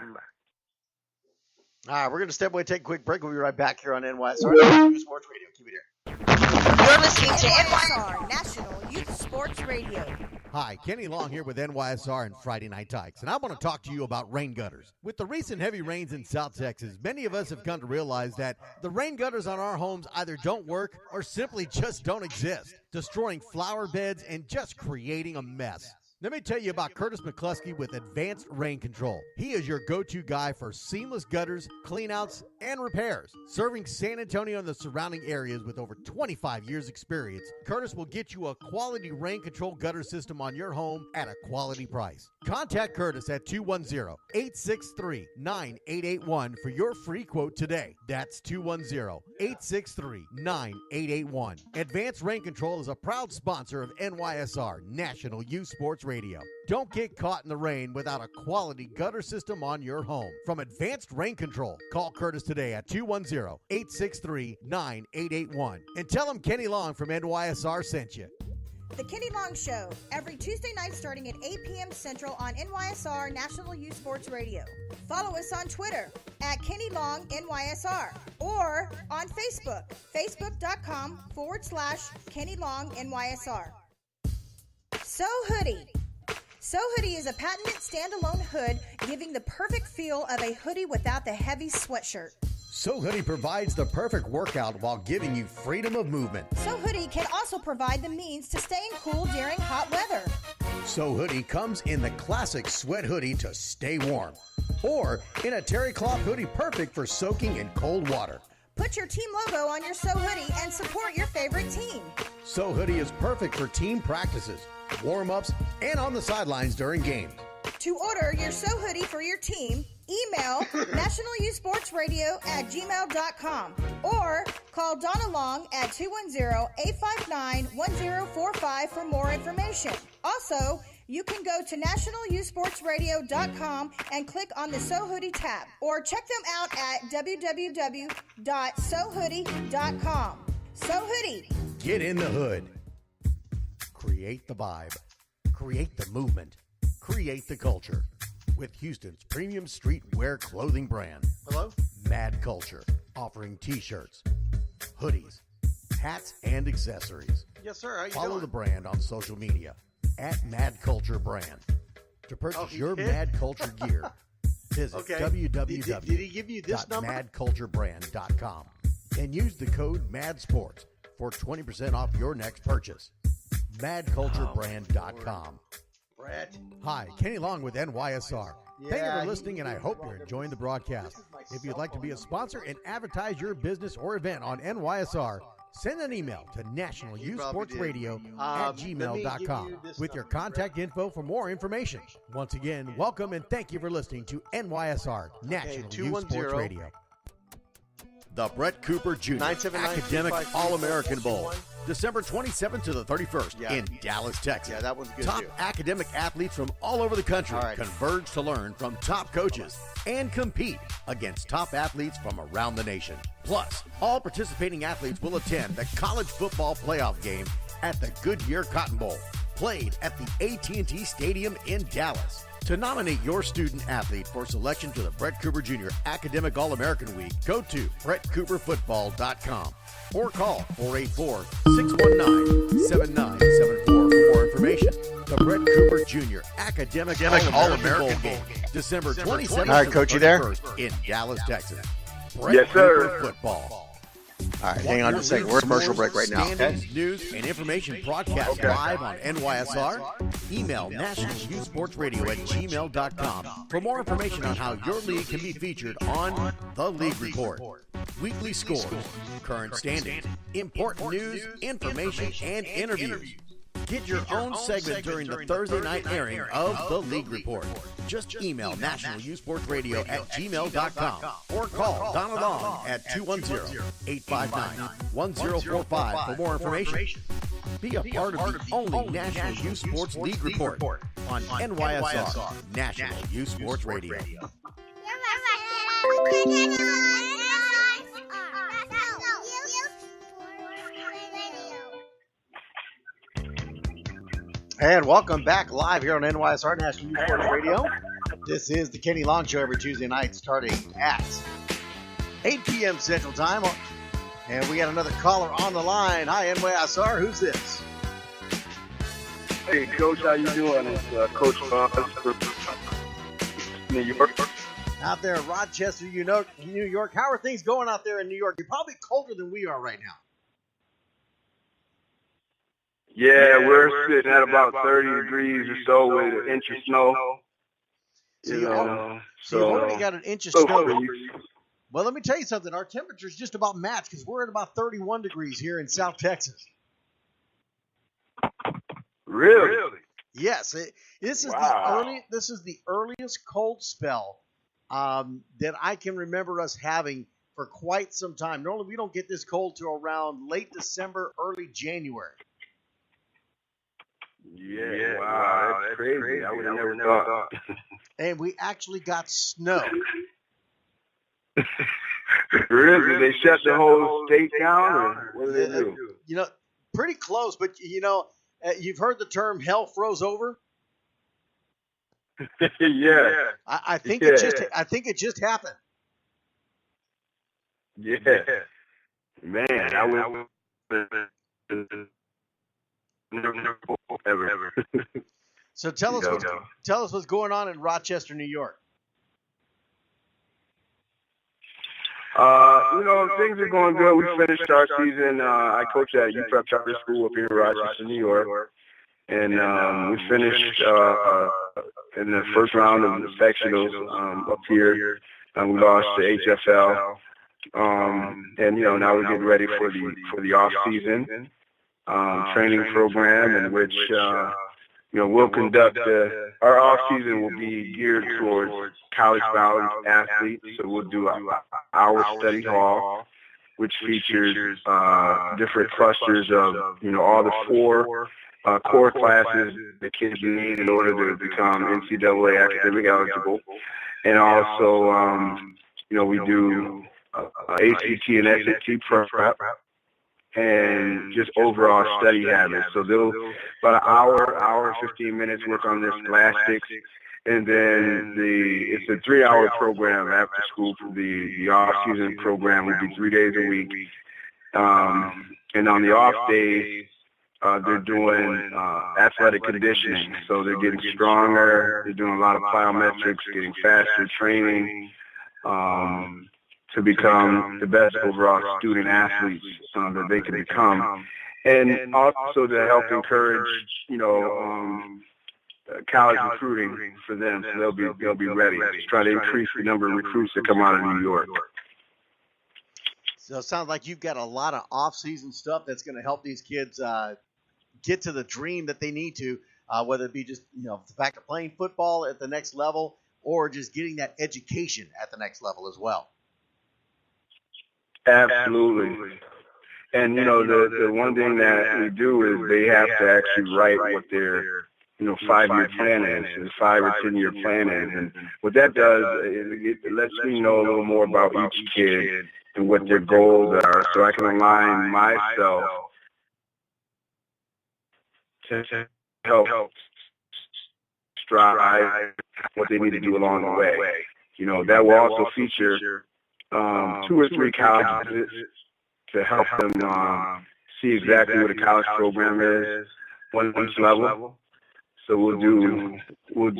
S2: All right, we're going to step away, take a quick break. We'll be right back here on NYSR Sports Radio. Keep it here.
S1: You're listening to NYSR National Youth Sports Radio.
S6: Hi, Kenny Long here with NYSR and Friday Night Tykes, and I want to talk to you about rain gutters. With the recent heavy rains in South Texas, many of us have come to realize that the rain gutters on our homes either don't work or simply just don't exist, destroying flower beds and just creating a mess. Let me tell you about Curtis McCluskey with Advanced Rain Control. He is your go-to guy for seamless gutters, cleanouts, and repairs. Serving San Antonio and the surrounding areas with over 25 years experience, Curtis will get you a quality rain control gutter system on your home at a quality price. Contact Curtis at 210-863-9881 for your free quote today. That's 210-863-9881. Advanced Rain Control is a proud sponsor of NYSR National Youth Sports Radio. Radio. Don't get caught in the rain without a quality gutter system on your home. From Advanced Rain Control, call Curtis today at 210-863-9881 and tell him Kenny Long from NYSR sent you.
S1: The Kenny Long Show, every Tuesday night starting at 8 p.m. Central on NYSR National Youth Sports Radio. Follow us on Twitter at Kenny Long NYSR or on Facebook, facebook.com/Kenny Long NYSR. So Hoodie. So Hoodie is a patented standalone hood giving the perfect feel of a hoodie without the heavy sweatshirt.
S6: So Hoodie provides the perfect workout while giving you freedom of movement.
S1: So Hoodie can also provide the means to staying cool during hot weather.
S6: So Hoodie comes in the classic sweat hoodie to stay warm, or in a terry cloth hoodie perfect for soaking in cold water.
S1: Put your team logo on your So Hoodie and support your favorite team.
S6: So Hoodie is perfect for team practices, warm-ups, and on the sidelines during games.
S1: To order your So Hoodie for your team, email nationalyouthsportsradio@gmail.com or call Donna Long at 210-859-1045 for more information. Also, you can go to nationalyouthsportsradio.com and click on the So Hoodie tab, or check them out at www.sohoodie.com. So Hoodie.
S6: Get in the hood. Create the vibe. Create the movement. Create the culture with Houston's premium streetwear clothing brand.
S2: Hello?
S6: Mad Culture, offering t-shirts, hoodies, hats, and accessories.
S2: Yes, sir. How you
S6: Follow
S2: doing?
S6: the brand on social media at Mad Culture Brand. To purchase your
S2: did?
S6: Mad Culture gear, visit
S2: Okay.
S6: www.madculturebrand.com
S2: Did he give you this number?
S6: and use the code MADSPORTS for 20% off your next purchase. madculturebrand.com.
S2: Brett.
S6: Hi, Kenny Long with NYSR. Thank you
S2: Yeah,
S6: for listening, and I hope you're enjoying the broadcast. If you'd like to be a sponsor and advertise your business or event on NYSR, send an email to nationalyouthsportsradio@gmail.com with your contact info for more information. Once again, welcome and thank you for listening to NYSR National Youth Sports Radio. The Brett Cooper Jr.
S2: 979
S6: Academic
S2: 253
S6: All-American Bowl,
S2: 414.
S6: December 27th to the 31st
S2: Yeah.
S6: in Dallas, Texas.
S2: Yeah, that one's good,
S6: Top
S2: too.
S6: academic athletes from all over the country
S2: All right.
S6: converge to learn from top coaches and compete against top athletes from around the nation. Plus, all participating athletes will attend the college football playoff game at the Goodyear Cotton Bowl, played at the AT&T Stadium in Dallas. To nominate your student athlete for selection to the Brett Cooper Jr. Academic All-American Week, go to brettcooperfootball.com or call 484-619-7974 for more information. The Brett Cooper Jr. Academic All-American Bowl game, December 27th
S2: All right, Coach, you there?
S6: in Dallas, Texas. Brett
S5: Yes, sir.
S6: Cooper Football.
S2: All right, hang on just a second. We're at commercial break right now. Okay?
S6: Standings, news, and information broadcast live on NYSR. Email National Youth Sports Radio at gmail.com for more information on how your league can be featured on The League Report. Weekly scores, current standings, important news, information, and interviews. Get your own segment during the Thursday night airing of The League Report. Just email National Youth Sports Radio at gmail.com or call Donna Long at 210-859-1045 for more information. Be a part of the only National Youth Sports League Report on NYSR, National Youth Sports Radio.
S2: And welcome back live here on NYSR National Youth Sports Radio. This is the Kenny Long Show every Tuesday night starting at 8 p.m. Central Time. And we got another caller on the line. Hi, NYSR. Who's this?
S5: Hey, Coach, how you doing? It's Coach Ross from New York.
S2: Out there in Rochester, New York. How are things going out there in New York? You're probably colder than we are right now.
S5: Yeah, we're sitting at about 30 degrees or so with an inch of snow.
S2: So you've already got an inch of snow. Well, let me tell you something. Our temperature's just about matched because we're at about 31 degrees here in South Texas.
S5: Really?
S2: Yes. This is the earliest cold spell that I can remember us having for quite some time. Normally, we don't get this cold till around late December, early January.
S5: Yeah, wow. crazy. I would have never thought.
S2: And we actually got snow.
S5: Really? Did they shut the whole state down, or what did they do?
S2: You know, pretty close, but you've heard the term "hell froze over."
S5: Yeah.
S2: I think
S5: Yeah.
S2: it just happened.
S5: Yeah. Man, I would never ever.
S2: So tell us what's going on in Rochester, New York.
S5: Things are going good. We finished our season. I coach at UPrep Charter School up here in Rochester, New York. And we finished in the first round of the sectionals up here. We lost to HFL. And now we're getting ready for the off season training program, in which we'll conduct our off season will be geared towards college-bound athletes. So we'll do our study hall, which features different clusters of all the four core classes that kids need in order to become NCAA academic eligible, and also we do ACT and SAT prep, and just overall study habits. So they'll about an hour, 15 minutes work on their scholastics, and then it's a 3-hour program after school. For the off-season program will be 3 days a week, and on the off days they're doing athletic conditioning. So they're getting stronger. They're doing a lot of plyometrics, getting faster training. To become the best overall student athletes that they can become, and also to help encourage, college recruiting for them, so they'll be ready. Just try to increase the number of recruits that come out of New York.
S2: So it sounds like you've got a lot of off-season stuff that's going to help these kids get to the dream that they need to, whether it be just the fact of playing football at the next level, or just getting that education at the next level as well.
S5: Absolutely. And, the one thing that we do is they have to actually write what their, 5-year plan is, and 5 or 10-year plan is. And what that does, it lets me know a little more about each kid and what their goals are, so I can align myself to help strive what they need to do along the way. That will also feature 2 or 3 college visits to help them see exactly what a college program is, one each level. So we'll do one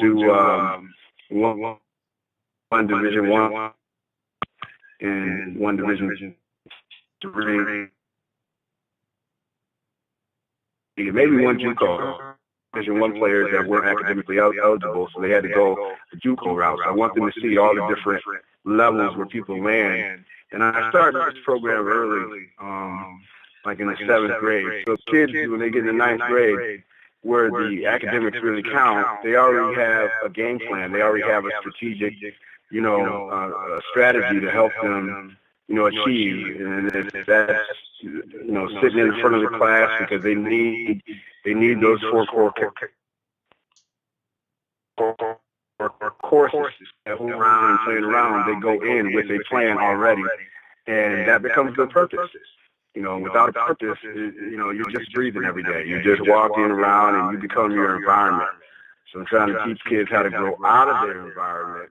S5: Division I and one Division III, maybe one JUCO. Division I players that weren't academically eligible, so they had to go the JUCO route. So I want them to see all the different levels where people land. And I started this program early, like in the 7th grade. So kids, when they get in the 9th grade, where the academics really count, they already have a game plan. They already have a strategic, strategy to help them, achieve. And if that's, sitting in the front of the class because they need those 4 core courses that hold around and playing around, they go in with a plan already, and that becomes their purpose. Without a purpose, you're just breathing every day. You're just walking around and you become your environment. So I'm trying to teach kids how to grow out of their environment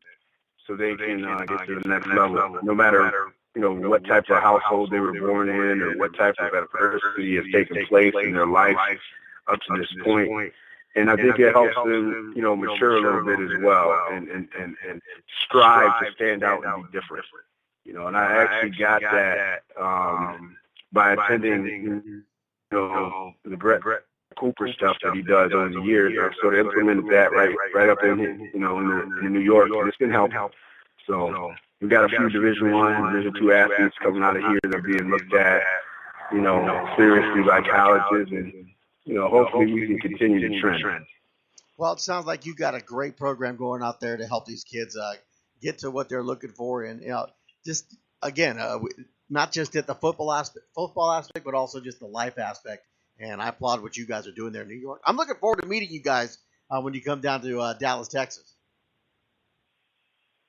S5: so they can get to the next level, no matter what type of household they were born in or what type of adversity has taken place in their life up to this point. And I think it helps them, mature a little bit as well and strive to stand out and be different. And I actually got that by attending, the Brett Cooper stuff that he does over the years. I've sort of implemented that right up in New York, and it's been helpful. So we've got a few Division I, Division II athletes coming out of here that are being looked at, seriously by colleges, and hopefully we can continue the trend.
S2: Well, it sounds like you got a great program going out there to help these kids get to what they're looking for, and just again, not just at the football aspect, but also just the life aspect. And I applaud what you guys are doing there in New York. I'm looking forward to meeting you guys when you come down to Dallas, Texas.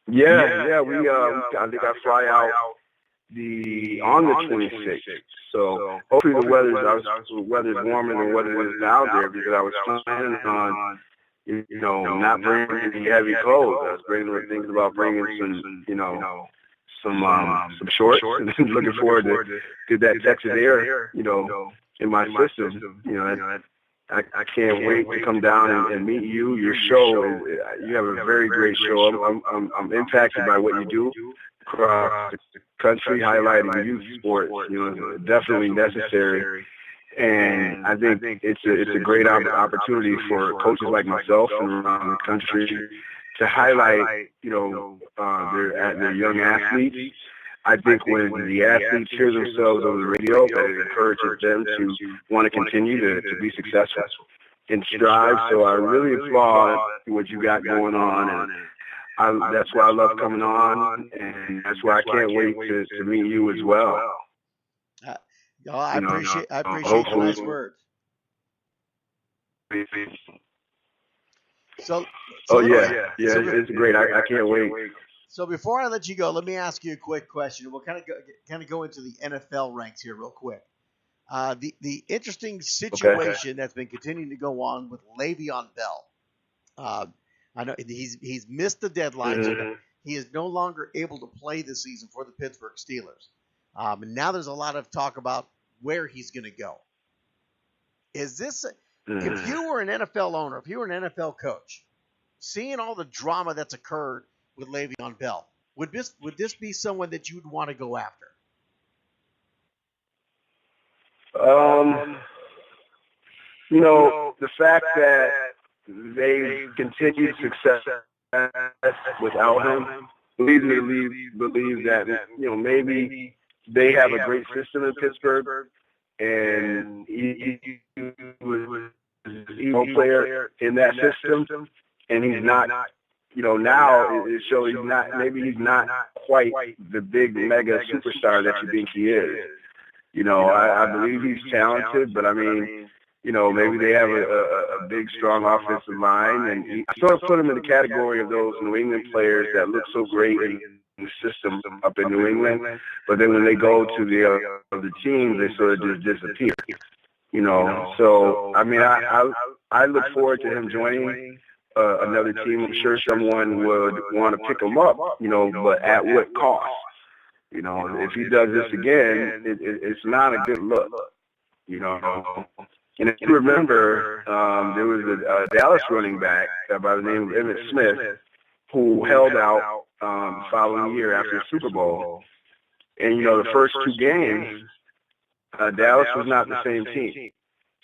S5: Yeah. I think I fly out on the 26th. So hopefully the weather's warmer than what it is down there, because I was planning on, not bringing any heavy clothes. I was thinking about bringing some shorts, and looking forward to that Texas air, in my system. I can't wait to come down and meet you. Your show you have a very great show. I'm impacted by what you do across the country, highlighting youth sports. Definitely necessary. And I think it's a great opportunity for coaches like myself and around the country to highlight, their young athletes. I think when the athletes hear themselves over the radio, that it encourages them to want to continue to be successful and strive. So I really applaud what you got going on, and that's why I love coming on, and that's why I can't wait to meet you as well.
S2: I appreciate the nice words. So it's great. I can't wait. So before I let you go, let me ask you a quick question. We'll kind of go into the NFL ranks here real quick. The interesting situation that's been continuing to go on with Le'Veon Bell. I know he's missed the deadline. Mm-hmm. So he is no longer able to play this season for the Pittsburgh Steelers. And now there's a lot of talk about where he's going to go. Is this if you were an NFL owner, if you were an NFL coach, seeing all the drama that's occurred with Le'Veon Bell, would this be someone that you'd want to go after?
S5: The fact that they've continued success without him leads me to believe that maybe they have a great system in Pittsburgh, and he was an evil player in that system, and he's not. Now it shows he's not quite the big mega superstar that you think he is. I believe he's talented, but I mean, maybe they have a big, strong offensive line, and I sort of put him in the category of those New England players that look so great in the system up in New England, but then when they go to the other teams, they sort of just disappear. So I mean, I look forward to him joining another team. I'm sure someone would want to pick him up, but at what cost? If he does this again, it's not a good look, And if you remember, there was a Dallas running back by the name of Emmitt Smith who held out the following year after the Super Bowl. And, the first two games, Dallas was not the same team.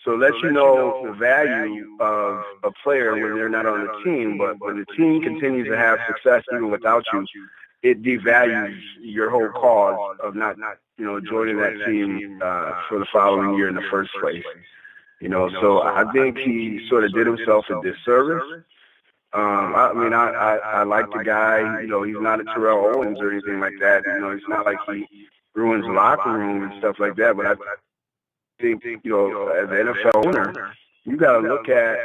S5: So it lets you know the value of a player when they're not on the team. But when the team continues to have success even without you, it devalues your whole cause of not joining that team for the following year in the first place. So I think he sort of did himself a disservice. I like the guy. He's not a Terrell Owens or anything like that. It's not like he ruins the locker room and stuff like that. But I think, as an NFL owner, you got to look at,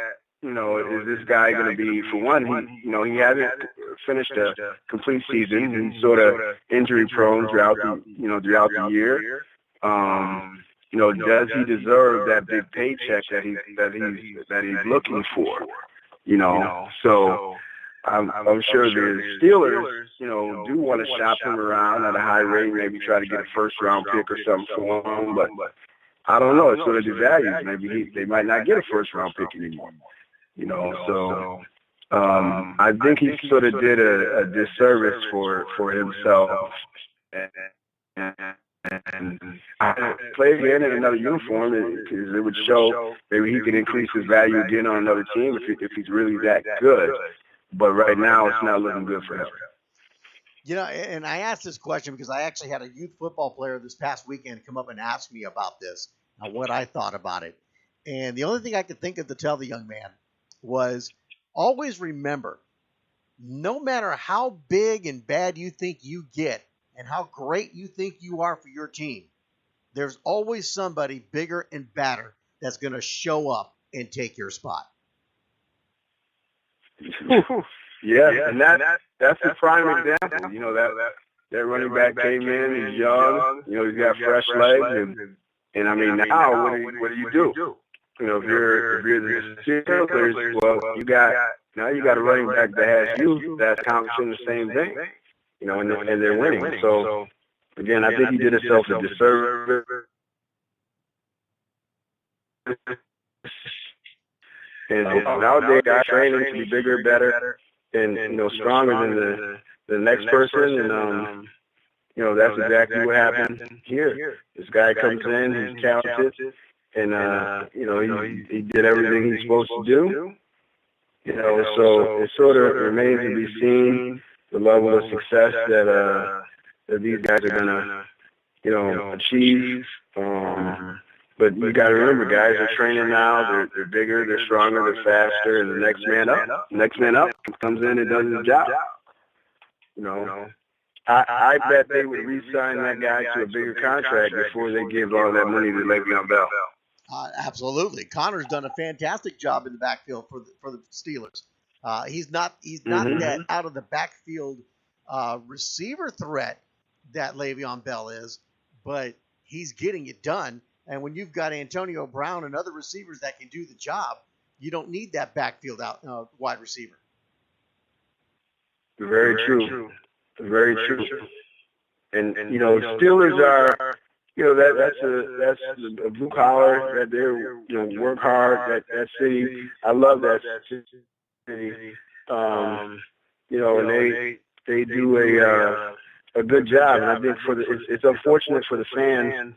S5: is this guy going to be, for one, he hasn't finished a complete season. He's sort of injury prone throughout the year. Does he deserve that big paycheck that he's looking for? So I'm sure the Steelers, do want to shop him around at a high rate, maybe try to get a first round pick or something for him. But I don't know. It sort of devalues. Maybe they might not get a first round pick anymore. So I think he sort of did a disservice for himself. And play again in another uniform, because it would show maybe he can increase his value again on another team if he's really that good. But right now, it's not looking good for him.
S2: And I asked this question because I actually had a youth football player this past weekend come up and ask me about this, what I thought about it. And the only thing I could think of to tell the young man was always remember, no matter how big and bad you think you get and how great you think you are for your team, there's always somebody bigger and badder that's going to show up and take your spot.
S5: Yeah, and that's a prime example. You know, that running back came in, he's young, you know, he's got fresh legs, and I mean, now what do you do? You know, if you're the Steelers, well, you got a running back that has youth that's accomplishing the same thing. You know, and they're winning. So again, I think he did himself a disservice. And nowadays, guys training to be bigger, better, and you know, stronger than the next person. And you know, that's exactly what happened here. This guy comes in, he's talented, and you know, he did everything he's supposed to do. You know, so it sort of remains to be seen the level of success that these guys are gonna, you know, achieve. But you got to remember, guys are training now. They're bigger, they're stronger, they're faster, and the next man up comes in and does his job. You know, I bet they would re-sign that guy to a bigger contract before they give all that money to Le'Veon Bell.
S2: Absolutely. Connor's done a fantastic job in the backfield for the Steelers. He's not that out of the backfield receiver threat that Le'Veon Bell is, but he's getting it done. And when you've got Antonio Brown and other receivers that can do the job, you don't need that backfield out wide receiver.
S5: Very true. Very true. And you know, Steelers are, you know, that's a blue collar, that they're, you know, work hard. That city, I love that city. You know, and they do a good job. And I think it's unfortunate for the fans.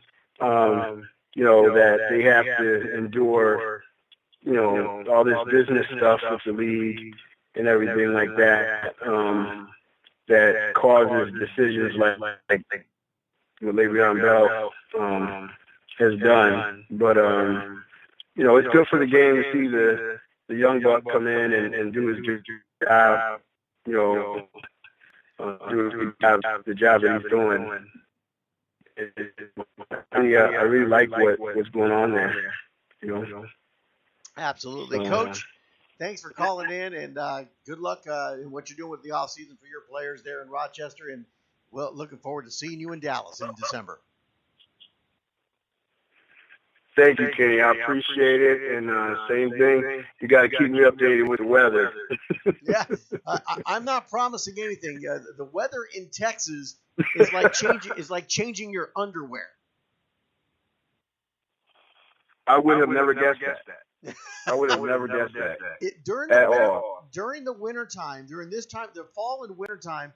S5: You know, that they have to endure, you know, all this business stuff with the league and everything like that, that causes decisions like what Le'Veon Bell has done. But, you know, it's good for the game to see the young buck come in and do his job, you know, the job that he's doing. I really like what's going on there. You know.
S2: Absolutely, Coach. Thanks for calling in, and good luck in what you're doing with the off season for your players there in Rochester. And well, looking forward to seeing you in Dallas in December.
S5: Thank you, Kenny. I appreciate it. And same thing. You got to keep me updated with the weather.
S2: Yeah, I'm not promising anything. The weather in Texas is like changing your underwear.
S5: I would have never guessed that. I would have never guessed that.
S2: During the wintertime, during this time, the fall and wintertime,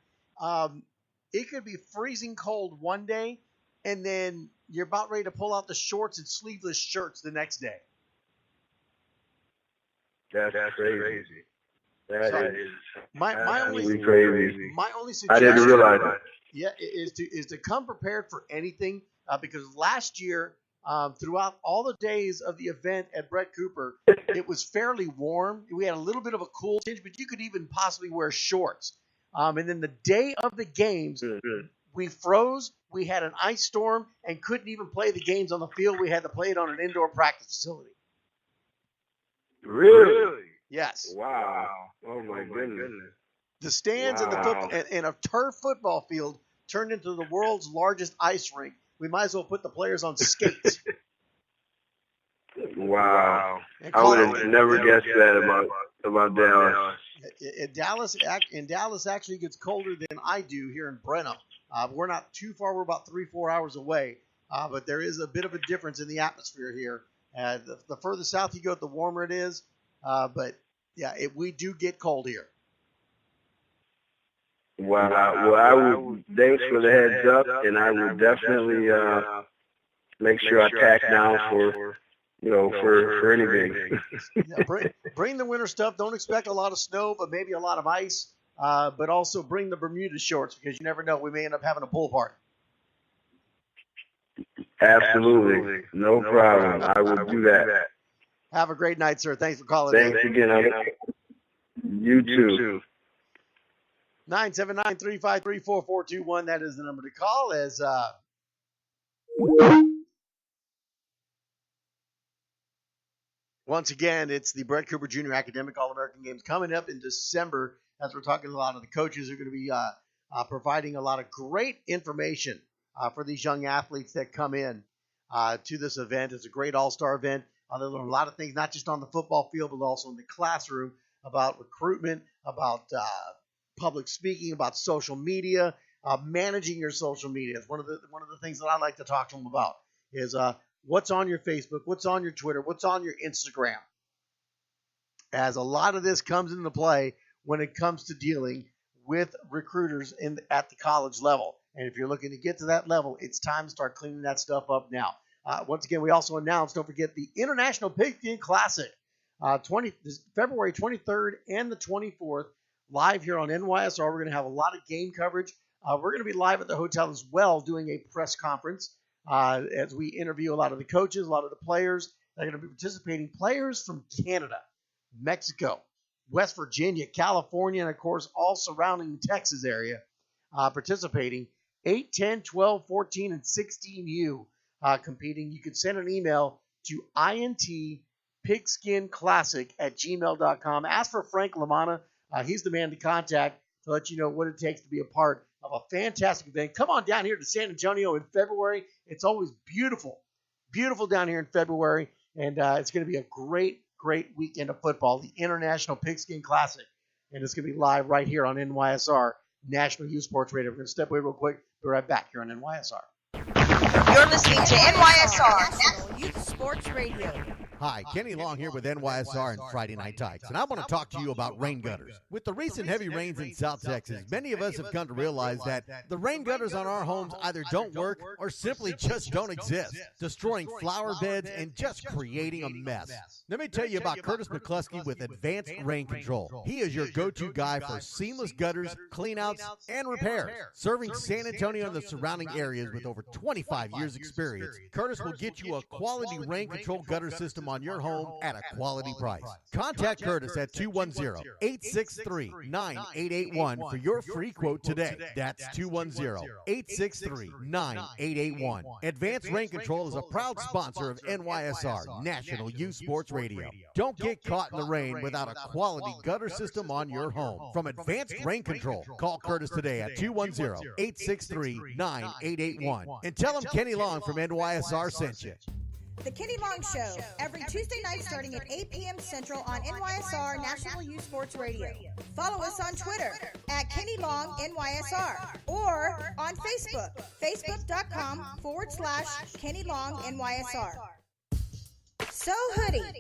S2: it could be freezing cold one day, and then you're about ready to pull out the shorts and sleeveless shirts the next day.
S5: That's crazy. That is
S2: my only
S5: crazy.
S2: My only suggestion,
S5: I didn't realize it.
S2: Yeah, is to come prepared for anything because last year, throughout all the days of the event at Brett Cooper, it was fairly warm. We had a little bit of a cool tinge, but you could even possibly wear shorts. And then the day of the games, we froze. We had an ice storm and couldn't even play the games on the field. We had to play it on an indoor practice facility.
S5: Really?
S2: Yes.
S5: Wow. Oh my goodness.
S2: The stands in the football and a turf football field turned into the world's largest ice rink. We might as well put the players on skates.
S5: Wow. I would have never guessed that about Dallas.
S2: Dallas actually gets colder than I do here in Brenham. We're not too far. We're about 3-4 hours away. But there is a bit of a difference in the atmosphere here. The further south you go, the warmer it is. But yeah, we do get cold here.
S5: Wow. Well, I would, thanks for the heads up, and I will definitely make sure I tack down for anything.
S2: Yeah, bring the winter stuff. Don't expect a lot of snow, but maybe a lot of ice. But also bring the Bermuda shorts because you never know. We may end up having a pool party.
S5: Absolutely. No problem. I will do that.
S2: Have a great night, sir. Thanks for calling in.
S5: Thanks again. You too.
S2: 979-353-4421. That is the number to call. As Once again, it's the Brett Cooper Jr. Academic All-American Games coming up in December. As we're talking, a lot of the coaches are going to be providing a lot of great information for these young athletes that come in to this event. It's a great all-star event. They learn a lot of things, not just on the football field, but also in the classroom, about recruitment, about public speaking, about social media, managing your social media. It's one of the things that I like to talk to them about is what's on your Facebook, what's on your Twitter, what's on your Instagram. As a lot of this comes into play when it comes to dealing with recruiters at the college level. And if you're looking to get to that level, it's time to start cleaning that stuff up now. Once again, we also announced, don't forget, the International Pigskin Classic, February 23rd and the 24th, live here on NYSR. We're going to have a lot of game coverage. We're going to be live at the hotel as well doing a press conference as we interview a lot of the coaches, a lot of the players. They're going to be participating players from Canada, Mexico, West Virginia, California, and, of course, all surrounding the Texas area participating. 8, 10, 12, 14, and 16U competing. You can send an email to intpigskinclassic@gmail.com. Ask for Frank Lamanna. He's the man to contact to let you know what it takes to be a part of a fantastic event. Come on down here to San Antonio in February. It's always beautiful, beautiful down here in February, and it's going to be a great weekend of football, the International Pigskin Classic, and it's going to be live right here on NYSR, National Youth Sports Radio. We're going to step away real quick. Be right back here on NYSR.
S1: You're listening to NYSR, National Youth Sports Radio.
S6: Hi, Kenny Long here with NYSR and Friday Night Tykes, and I want to talk to you about rain gutters. With the recent heavy rains in South Texas, many of us have come to realize that the rain gutters on our homes either don't work or simply just don't exist, destroying flower beds and just creating a mess. Let me tell you about Curtis McCluskey with Advanced Rain Control. He is your go-to guy for seamless gutters, cleanouts, and repairs. Serving San Antonio and the surrounding areas with over 25 years experience, Curtis will get you a quality rain control gutter system on your home at a quality price. Contact Curtis at 210-863-9881 for your free quote today. That's 210-863-9881. Advanced Rain Control is a proud sponsor of NYSR, National Youth Sports Radio. Don't get caught in the rain without a quality gutter system on your home. From Advanced Rain Control, call Curtis today at 210-863-9881 and tell him Kenny Long from NYSR sent you.
S1: The Kenny Long Show, every Tuesday night starting at 8 p.m. Central on NYSR National Youth Sports Radio. Follow us on Twitter at Kenny Long NYSR or on Facebook, facebook.com/Kenny Long NYSR. So Hoodie.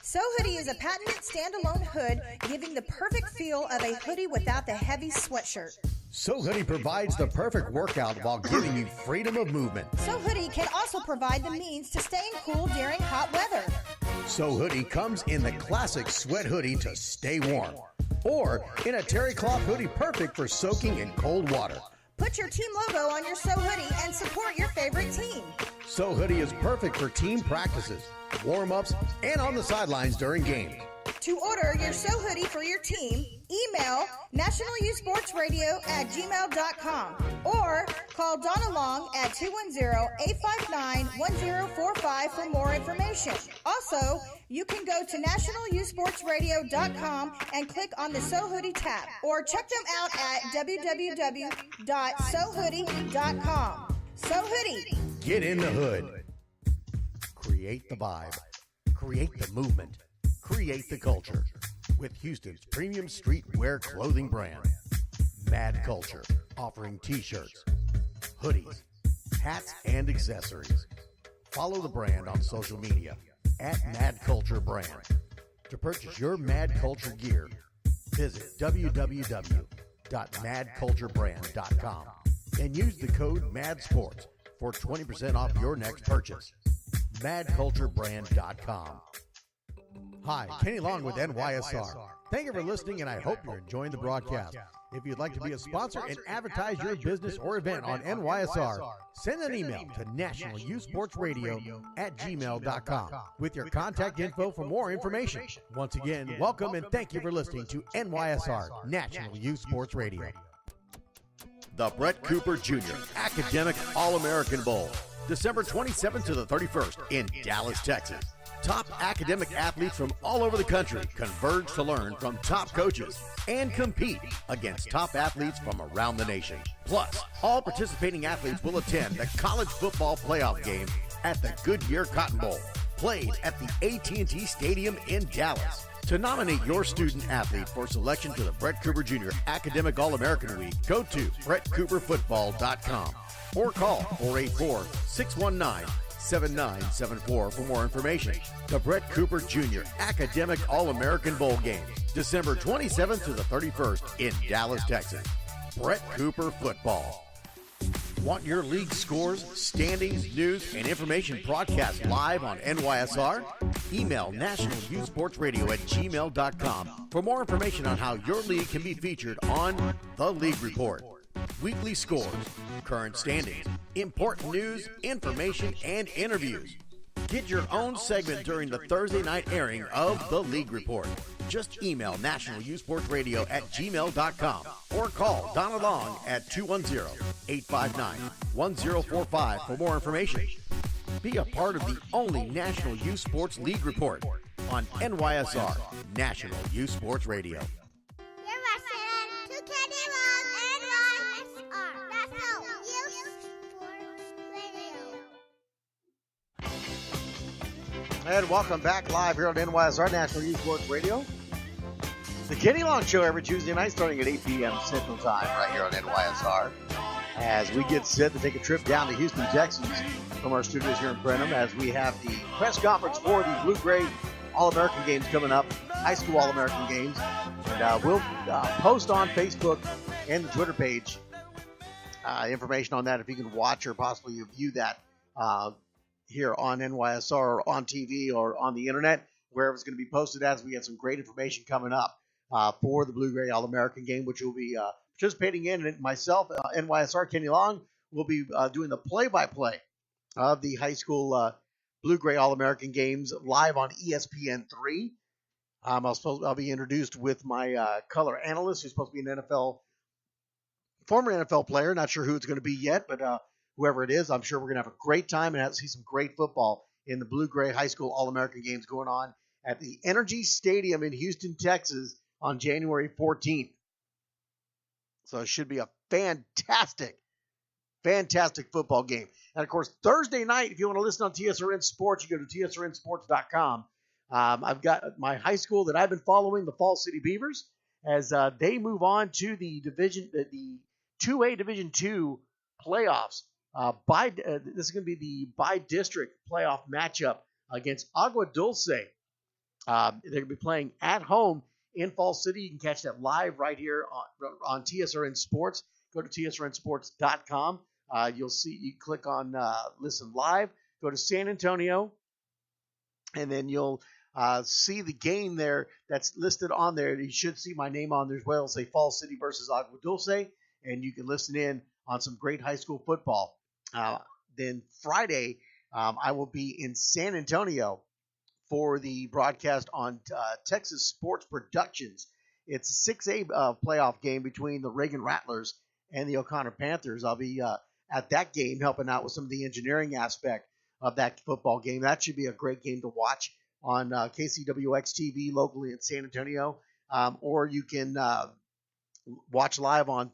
S1: So Hoodie is a patented standalone hood giving the perfect feel of a hoodie without the heavy sweatshirt.
S6: So Hoodie provides the perfect workout while giving you freedom of movement.
S1: So Hoodie can also provide the means to staying cool during hot weather.
S6: So Hoodie comes in the classic sweat hoodie to stay warm, or in a terry cloth hoodie perfect for soaking in cold water.
S1: Put your team logo on your So Hoodie and support your favorite team.
S6: So Hoodie is perfect for team practices, warm-ups, and on the sidelines during games.
S1: To order your So Hoodie for your team, email nationalyouthsportsradio@gmail.com or call Donna Long at 210-859-1045 for more information. Also, you can go to nationalyouthsportsradio.com and click on the So Hoodie tab or check them out at www.sohoodie.com. So Hoodie.
S6: Get in the hood. Create the vibe. Create the movement. Create the culture with Houston's premium streetwear clothing brand, Mad Culture, offering t-shirts, hoodies, hats, and accessories. Follow the brand on social media at Mad Culture Brand. To purchase your Mad Culture gear, visit www.madculturebrand.com and use the code MADSPORTS for 20% off your next purchase. MadCultureBrand.com. Hi, Kenny Long with NYSR. Thank you for listening, and I hope you're enjoying the broadcast. If you'd like to be a sponsor and advertise your business or event on NYSR, send an email to nationalyouthsportsradio@gmail.com with your contact info for more information. Once again, welcome and thank you for listening to NYSR, National Youth Sports Radio. The Brett Cooper Jr. Academic All-American Bowl, December 27th to the 31st in Dallas, Texas. top academic athletes from all over the country converge to learn from top coaches and compete against top athletes from around the nation. Plus, all participating athletes will attend the college football playoff game at the Goodyear Cotton Bowl, played at the AT&T Stadium in Dallas. To nominate your student athlete for selection to the Brett Cooper Jr. Academic All-American Week, go to brettcooperfootball.com or call 484-619-7974 for more information. The Brett Cooper Jr. Academic All-American Bowl Game, December 27th to the 31st in Dallas, Texas. Brett Cooper Football. Want your league scores, standings, news, and information broadcast live on NYSR? Email National Youth Sports Radio at gmail.com for more information on how your league can be featured on The League Report. Weekly scores, current standings, important news, information, and interviews. Get your own segment during the Thursday night airing of The League Report. Just email National Youth Sports Radio at gmail.com or call Donna Long at 210-859-1045 for more information. Be a part of the only National Youth Sports League Report on NYSR, National Youth Sports Radio.
S7: You're listening to Kenny Long NYSR, National Youth Sports Radio.
S2: And welcome back live here on NYSR National Youth Sports Radio. The Kenny Long Show every Tuesday night starting at 8 p.m. Central Time right here on NYSR. As we get set to take a trip down to Houston, Texas from our studios here in Brenham as we have the press conference for the Blue-Gray All-American Games coming up, high school All-American Games. And we'll post on Facebook and the Twitter page information on that if you can watch or possibly view that here on NYSR or on TV or on the internet, wherever it's going to be posted as we have some great information coming up for the Blue-Gray All-American Game, which will be participating in. And myself, NYSR Kenny Long, will be doing the play-by-play of the high school Blue-Gray All-American Games live on ESPN3. I'll be introduced with my color analyst, who's supposed to be an former NFL player. Not sure who it's going to be yet, but whoever it is, I'm sure we're going to have a great time and see some great football in the Blue-Gray High School All-American Games going on at the Energy Stadium in Houston, Texas on January 14th. So it should be a fantastic football game. And, of course, Thursday night, if you want to listen on TSRN Sports, you go to tsrnsports.com. I've got my high school that I've been following, the Fall City Beavers, as they move on to the 2A Division II playoffs. This is going to be the by-district playoff matchup against Agua Dulce. They're going to be playing at home in Fall City. You can catch that live right here on TSRN Sports. Go to tsrnsports.com. You click on Listen Live. Go to San Antonio, and then you'll see the game there that's listed on there. You should see my name on there as well. It'll say Fall City versus Agua Dulce, and you can listen in on some great high school football. Then Friday, I will be in San Antonio for the broadcast on Texas Sports Productions. It's a 6A playoff game between the Reagan Rattlers and the O'Connor Panthers. I'll be at that game helping out with some of the engineering aspect of that football game. That should be a great game to watch on KCWX TV locally in San Antonio, or you can watch live on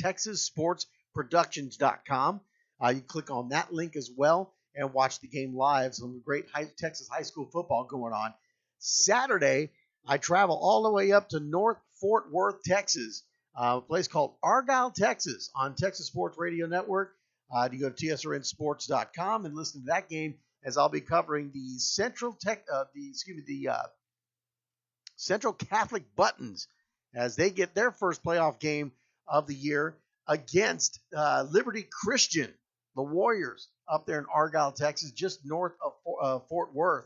S2: TexasSportsProductions.com. You click on that link as well and watch the game live. Some great Texas high school football going on. Saturday, I travel all the way up to North Fort Worth, Texas, a place called Argyle, Texas, on Texas Sports Radio Network. You go to tsrnsports.com and listen to that game, as I'll be covering the Central Catholic Buttons as they get their first playoff game of the year against Liberty Christian, the Warriors, up there in Argyle, Texas, just north of Fort Worth.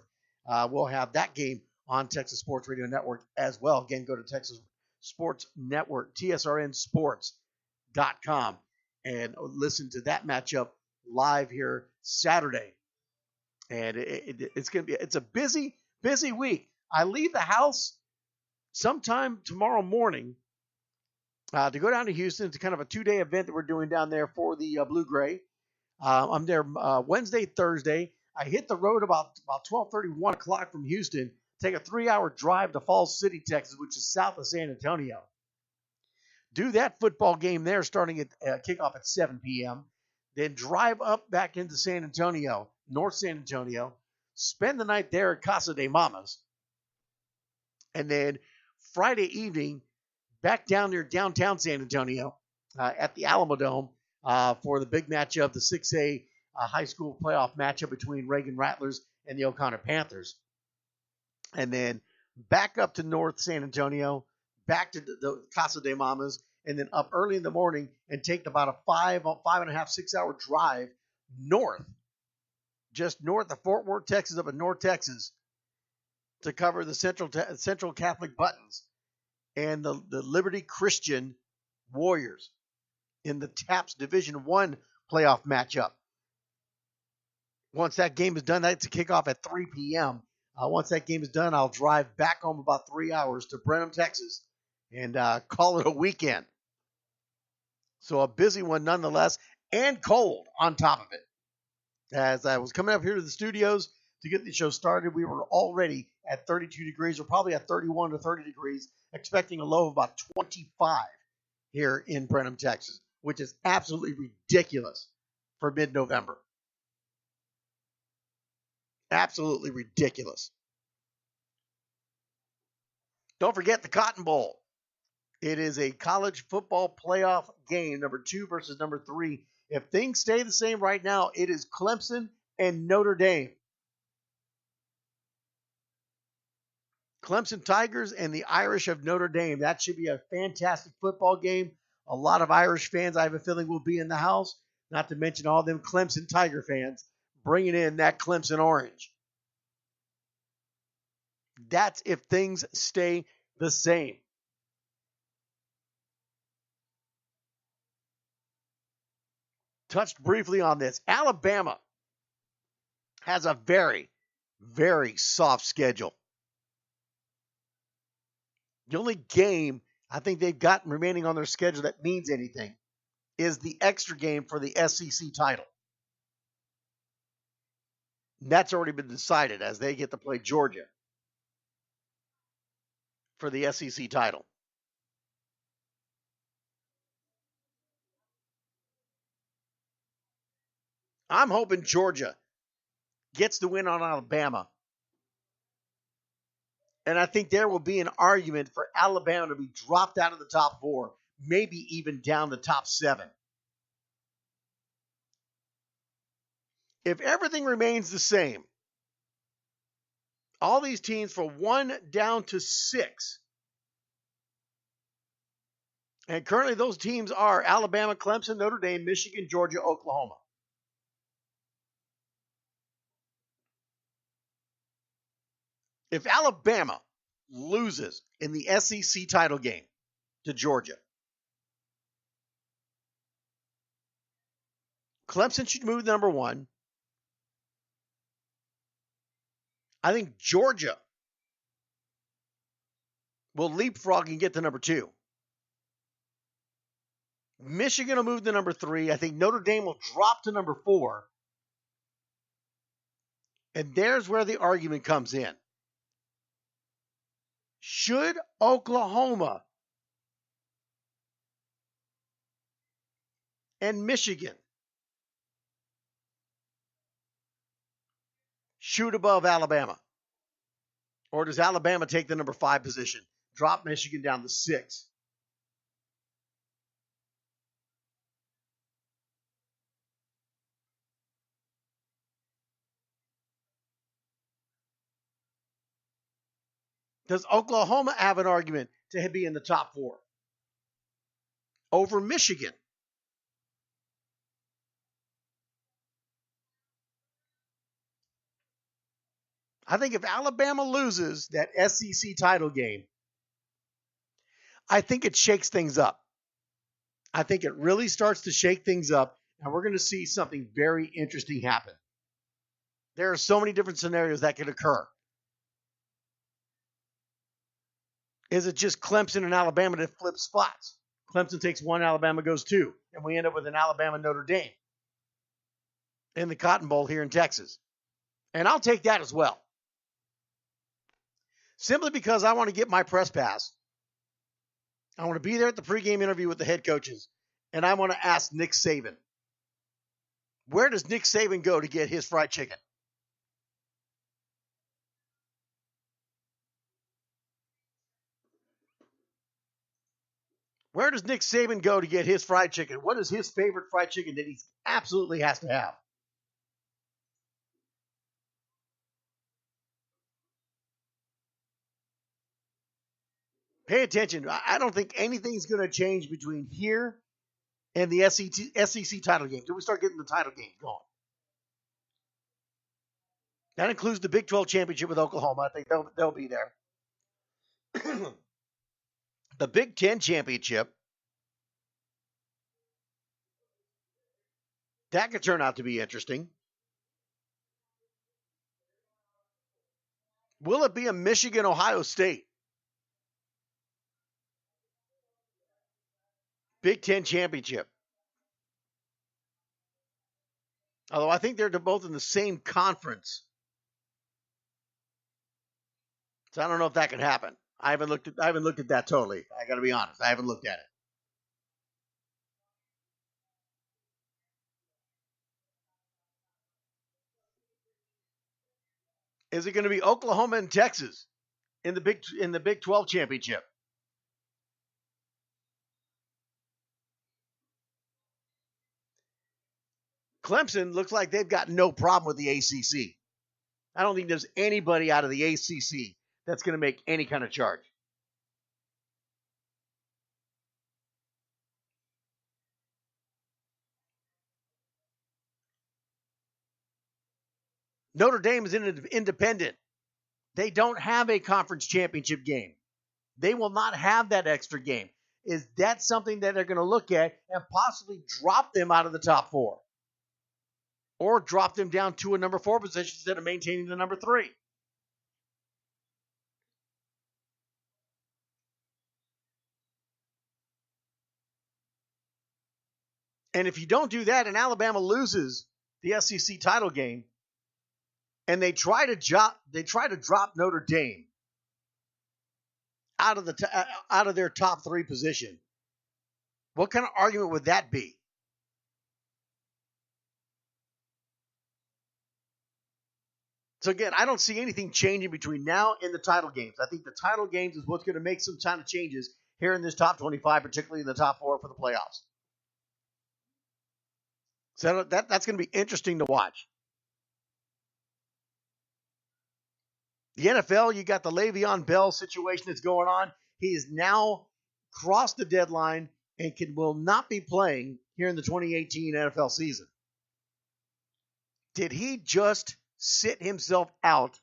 S2: We'll have that game on Texas Sports Radio Network as well. Again, go to Texas Sports Network, tsrnsports.com, and listen to that matchup live here Saturday. And it's a busy week. I leave the house sometime tomorrow morning to go down to Houston. It's kind of a 2-day event that we're doing down there for the Blue-Gray. I'm there Wednesday, Thursday. I hit the road about 12:30, 1 o'clock from Houston, take a 3-hour drive to Falls City, Texas, which is south of San Antonio. Do that football game there starting at kickoff at 7 p.m., then drive up back into San Antonio, North San Antonio, spend the night there at Casa de Mamas, and then Friday evening back down near downtown San Antonio at the Alamo Dome for the big matchup, the 6A high school playoff matchup between Reagan Rattlers and the O'Connor Panthers. And then back up to North San Antonio, back to the Casa de Mamas, and then up early in the morning and take about a 5.5, 6 hour drive north, just north of Fort Worth, Texas, up in North Texas, to cover the Central Catholic Buttons and the Liberty Christian Warriors in the TAPS Division I playoff matchup. Once that game is done, that's a kickoff at 3 p.m. Once that game is done, I'll drive back home about 3 hours to Brenham, Texas, and call it a weekend. So a busy one nonetheless, and cold on top of it. As I was coming up here to the studios to get the show started, we were already at 32 degrees. We're probably at 31 to 30 degrees, expecting a low of about 25 here in Brenham, Texas, which is absolutely ridiculous for mid-November. Absolutely ridiculous. Don't forget the Cotton Bowl. It is a college football playoff game, number 2 versus number 3. If things stay the same right now, it is Clemson and Notre Dame. Clemson Tigers and the Irish of Notre Dame. That should be a fantastic football game. A lot of Irish fans, I have a feeling, will be in the house, not to mention all them Clemson Tiger fans bringing in that Clemson orange. That's if things stay the same. Touched briefly on this. Alabama has a very, very soft schedule. The only game I think they've got remaining on their schedule that means anything is the extra game for the SEC title. And that's already been decided as they get to play Georgia for the SEC title. I'm hoping Georgia gets the win on Alabama. And I think there will be an argument for Alabama to be dropped out of the top 4, maybe even down the top 7. If everything remains the same, all these teams from 1 down to 6, and currently those teams are Alabama, Clemson, Notre Dame, Michigan, Georgia, Oklahoma. If Alabama loses in the SEC title game to Georgia, Clemson should move to number 1. I think Georgia will leapfrog and get to number 2. Michigan will move to number 3. I think Notre Dame will drop to number 4. And there's where the argument comes in. Should Oklahoma and Michigan shoot above Alabama? Or does Alabama take the number 5 position, drop Michigan down to 6? Does Oklahoma have an argument to be in the top 4 over Michigan? I think if Alabama loses that SEC title game, I think it shakes things up. I think it really starts to shake things up, and we're going to see something very interesting happen. There are so many different scenarios that could occur. Is it just Clemson and Alabama that flip spots? Clemson takes 1, Alabama goes 2, and we end up with an Alabama-Notre Dame in the Cotton Bowl here in Texas. And I'll take that as well. Simply because I want to get my press pass. I want to be there at the pregame interview with the head coaches. And I want to ask Nick Saban, where does Nick Saban go to get his fried chicken? Where does Nick Saban go to get his fried chicken? What is his favorite fried chicken that he absolutely has to have? Pay attention. I don't think anything's going to change between here and the SEC title game until we start getting the title games going. That includes the Big 12 championship with Oklahoma. I think they'll be there. The Big 10 championship, that could turn out to be interesting. Will it be a Michigan-Ohio State? Big 10 championship. Although I think they're both in the same conference. So I don't know if that could happen. I haven't looked at that totally. I got to be honest. I haven't looked at it. Is it going to be Oklahoma and Texas in the Big 12 championship? Clemson looks like they've got no problem with the ACC. I don't think there's anybody out of the ACC that's going to make any kind of charge. Notre Dame is independent. They don't have a conference championship game. They will not have that extra game. Is that something that they're going to look at and possibly drop them out of the top 4? Or drop them down to a number 4 position instead of maintaining the number 3? And if you don't do that and Alabama loses the SEC title game and they try to drop Notre Dame out of their top 3 position, what kind of argument would that be? So again, I don't see anything changing between now and the title games. I think the title games is what's going to make some kind of changes here in this top 25, particularly in the top 4 for the playoffs. So that's going to be interesting to watch. The NFL, you got the Le'Veon Bell situation that's going on. He has now crossed the deadline and will not be playing here in the 2018 NFL season. Did he just sit himself out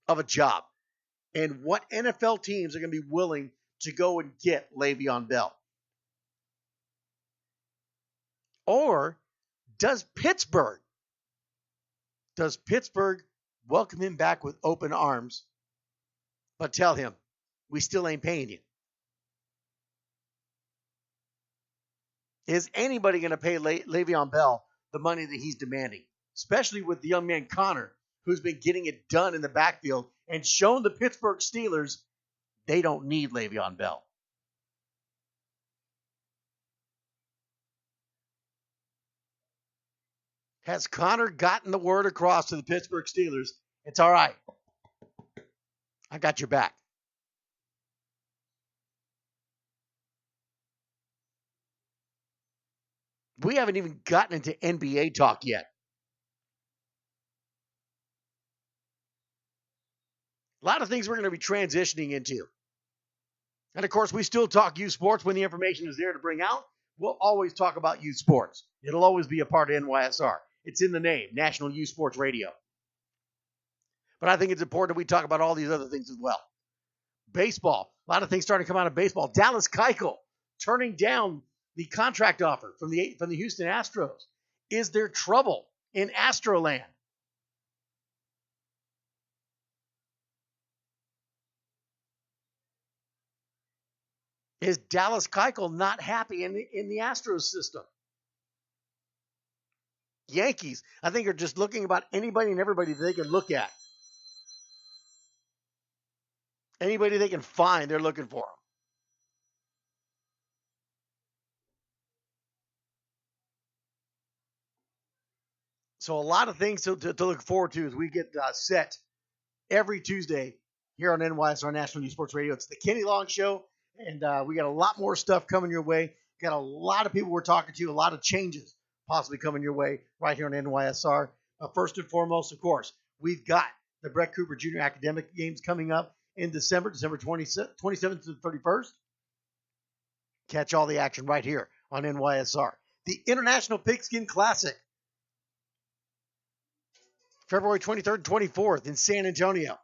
S2: of a job? And what NFL teams are going to be willing to go and get Le'Veon Bell? Or does Pittsburgh welcome him back with open arms, but tell him, we still ain't paying you? Is anybody going to pay Le'Veon Bell the money that he's demanding? Especially with the young man Connor, who's been getting it done in the backfield and shown the Pittsburgh Steelers they don't need Le'Veon Bell. Has Connor gotten the word across to the Pittsburgh Steelers? It's all right. I got your back. We haven't even gotten into NBA talk yet. A lot of things we're going to be transitioning into. And of course, we still talk youth sports when the information is there to bring out. We'll always talk about youth sports. It'll always be a part of NYSR. It's in the name, National Youth Sports Radio. But I think it's important that we talk about all these other things as well. Baseball. A lot of things starting to come out of baseball. Dallas Keuchel turning down the contract offer from the Houston Astros. Is there trouble in Astroland? Is Dallas Keuchel not happy in the Astros system? Yankees, I think, are just looking about anybody and everybody that they can look at. Anybody they can find, they're looking for them. So a lot of things to look forward to as we get set every Tuesday here on NYSR National News Sports Radio. It's the Kenny Long Show, and we got a lot more stuff coming your way. Got a lot of people we're talking to, a lot of changes possibly coming your way right here on NYSR. First and foremost, of course, we've got the Brett Cooper Jr. Academic Games coming up in December 27th to the 31st. Catch all the action right here on NYSR. The International Pigskin Classic, February 23rd and 24th in San Antonio.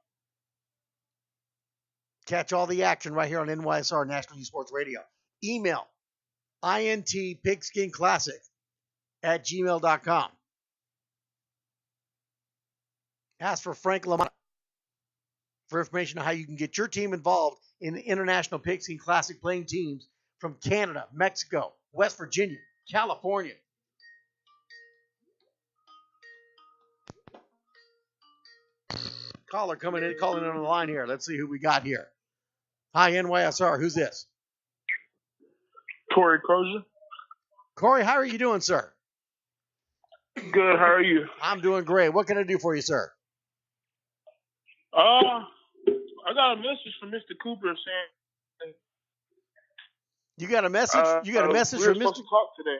S2: Catch all the action right here on NYSR National Youth Sports Radio. Email intpigskinclassic@gmail.com. Ask for Frank Lamont for information on how you can get your team involved in the International Pigskin Classic, playing teams from Canada, Mexico, West Virginia, California. Caller calling in on the line here. Let's see who we got here. Hi, NYSR. Who's this?
S8: Corey Crozier.
S2: Corey, how are you doing, sir?
S8: Good. How are you?
S2: I'm doing great. What can I do for you, sir?
S8: I got a message from Mr. Cooper saying
S2: You got a message? You got a message
S8: we were
S2: from
S8: supposed
S2: Mr.
S8: to talk today.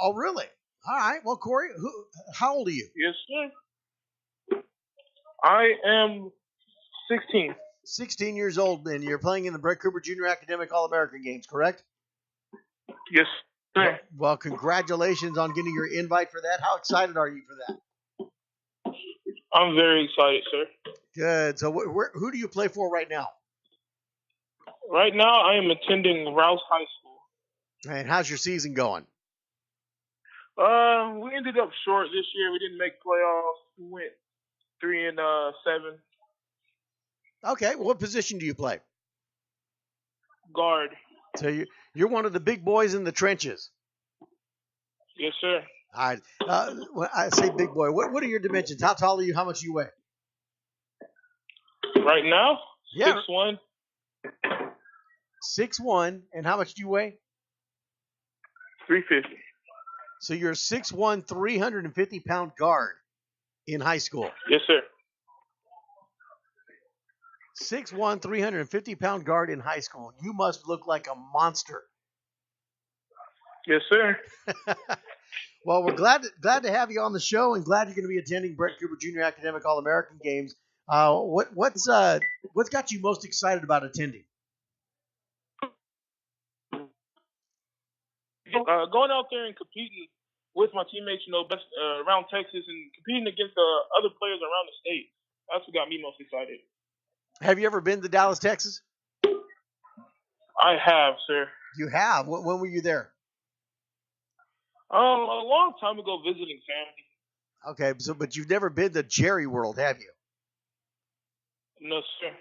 S2: Oh, really? All right. Well, Corey, how old are you?
S8: Yes, sir. I am 16.
S2: 16 years old, and you're playing in the Brett Cooper Jr. Academic All-American Games, correct?
S8: Yes, sir.
S2: Well, congratulations on getting your invite for that. How excited are you for that?
S8: I'm very excited, sir.
S2: Good. So who do you play for right now?
S8: Right now, I am attending Rouse High School.
S2: And how's your season going?
S8: We ended up short this year. We didn't make playoffs. We went 3-7.
S2: Okay. Well, what position do you play?
S8: Guard.
S2: So you're one of the big boys in the trenches.
S8: Yes, sir.
S2: All right. When I say big boy, what are your dimensions? How tall are you? How much do you weigh?
S8: Right now,
S2: Yeah.
S8: 6'1".
S2: 6'1", and how much do you weigh?
S8: 350.
S2: So you're a 6'1", 350-pound guard in high school.
S8: Yes, sir.
S2: 6'1", 350-pound guard in high school. You must look like a monster.
S8: Yes, sir.
S2: Well, we're glad to have you on the show, and glad you're going to be attending Brett Cooper Jr. Academic All-American Games. What's got you most excited about attending?
S8: Going out there and competing with my teammates, best around Texas, and competing against other players around the state. That's what got me most excited.
S2: Have you ever been to Dallas, Texas?
S8: I have, sir.
S2: You have. When were you there?
S8: A long time ago, visiting family.
S2: Okay, but you've never been to Jerry World, have you?
S8: No, sir.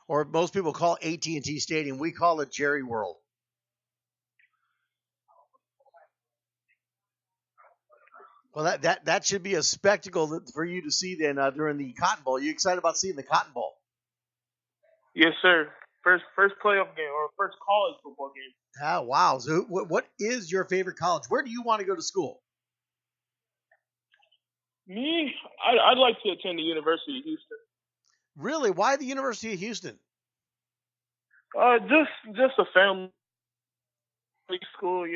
S2: Or most people call AT&T Stadium. We call it Jerry World. Well, that should be a spectacle for you to see then during the Cotton Bowl. You excited about seeing the Cotton Bowl?
S8: Yes, sir. First playoff game or first college football game.
S2: Oh, wow. So what is your favorite college? Where do you want to go to school?
S8: Me, I'd like to attend the University of Houston.
S2: Really? Why the University of Houston?
S8: Just a family school,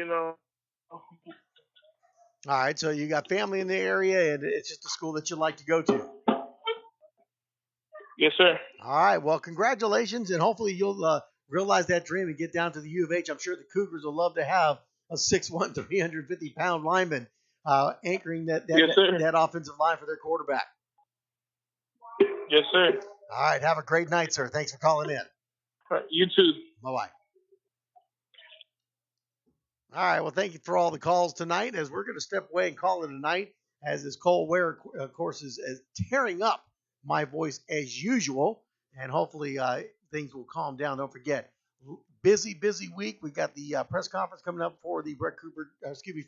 S2: All right, so you got family in the area, and it's just a school that you like to go to.
S8: Yes, sir.
S2: All right, well, congratulations, and hopefully you'll realize that dream and get down to the U of H. I'm sure the Cougars will love to have a 6'1", 350-pound lineman anchoring that offensive line for their quarterback.
S8: Yes, sir.
S2: All right, have a great night, sir. Thanks for calling in.
S8: All right, you too.
S2: Bye-bye. All right, well, thank you for all the calls tonight, as we're going to step away and call it a night, as this cold weather, of course, is tearing up my voice as usual, and hopefully things will calm down. Don't forget, busy week. We've got the press conference coming up for the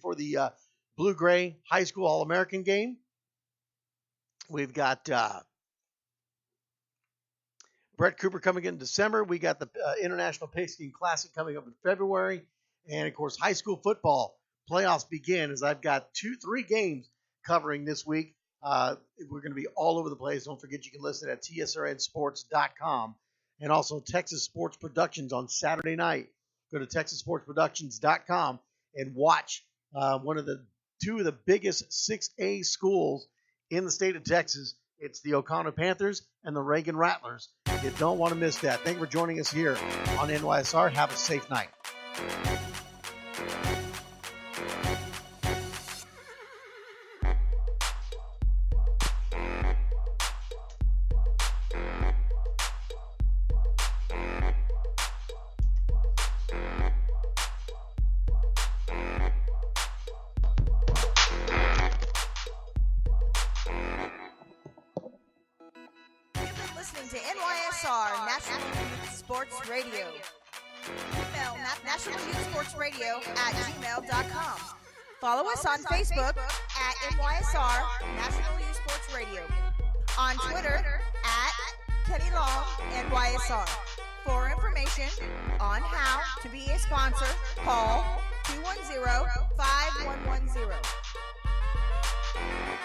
S2: for the Blue-Gray High School All-American game. We've got Brett Cooper coming in December. We got the International Pigskin Classic coming up in February. And, of course, high school football playoffs begin as I've got 2-3 games covering this week. We're going to be all over the place. Don't forget you can listen at tsrnsports.com and also Texas Sports Productions on Saturday night. Go to texassportsproductions.com and watch two of the biggest 6A schools in the state of Texas. It's the O'Connor Panthers and the Reagan Rattlers. You don't want to miss that. Thank you for joining us here on NYSR. Have a safe night.
S1: Listening to NYSR National Youth Sports Radio. Email National Youth Sports Radio at gmail.com. Follow us on Facebook at NYSR National Youth Sports Radio. On Twitter at Kennie Long NYSR. For information on how to be a sponsor, call 210-5110.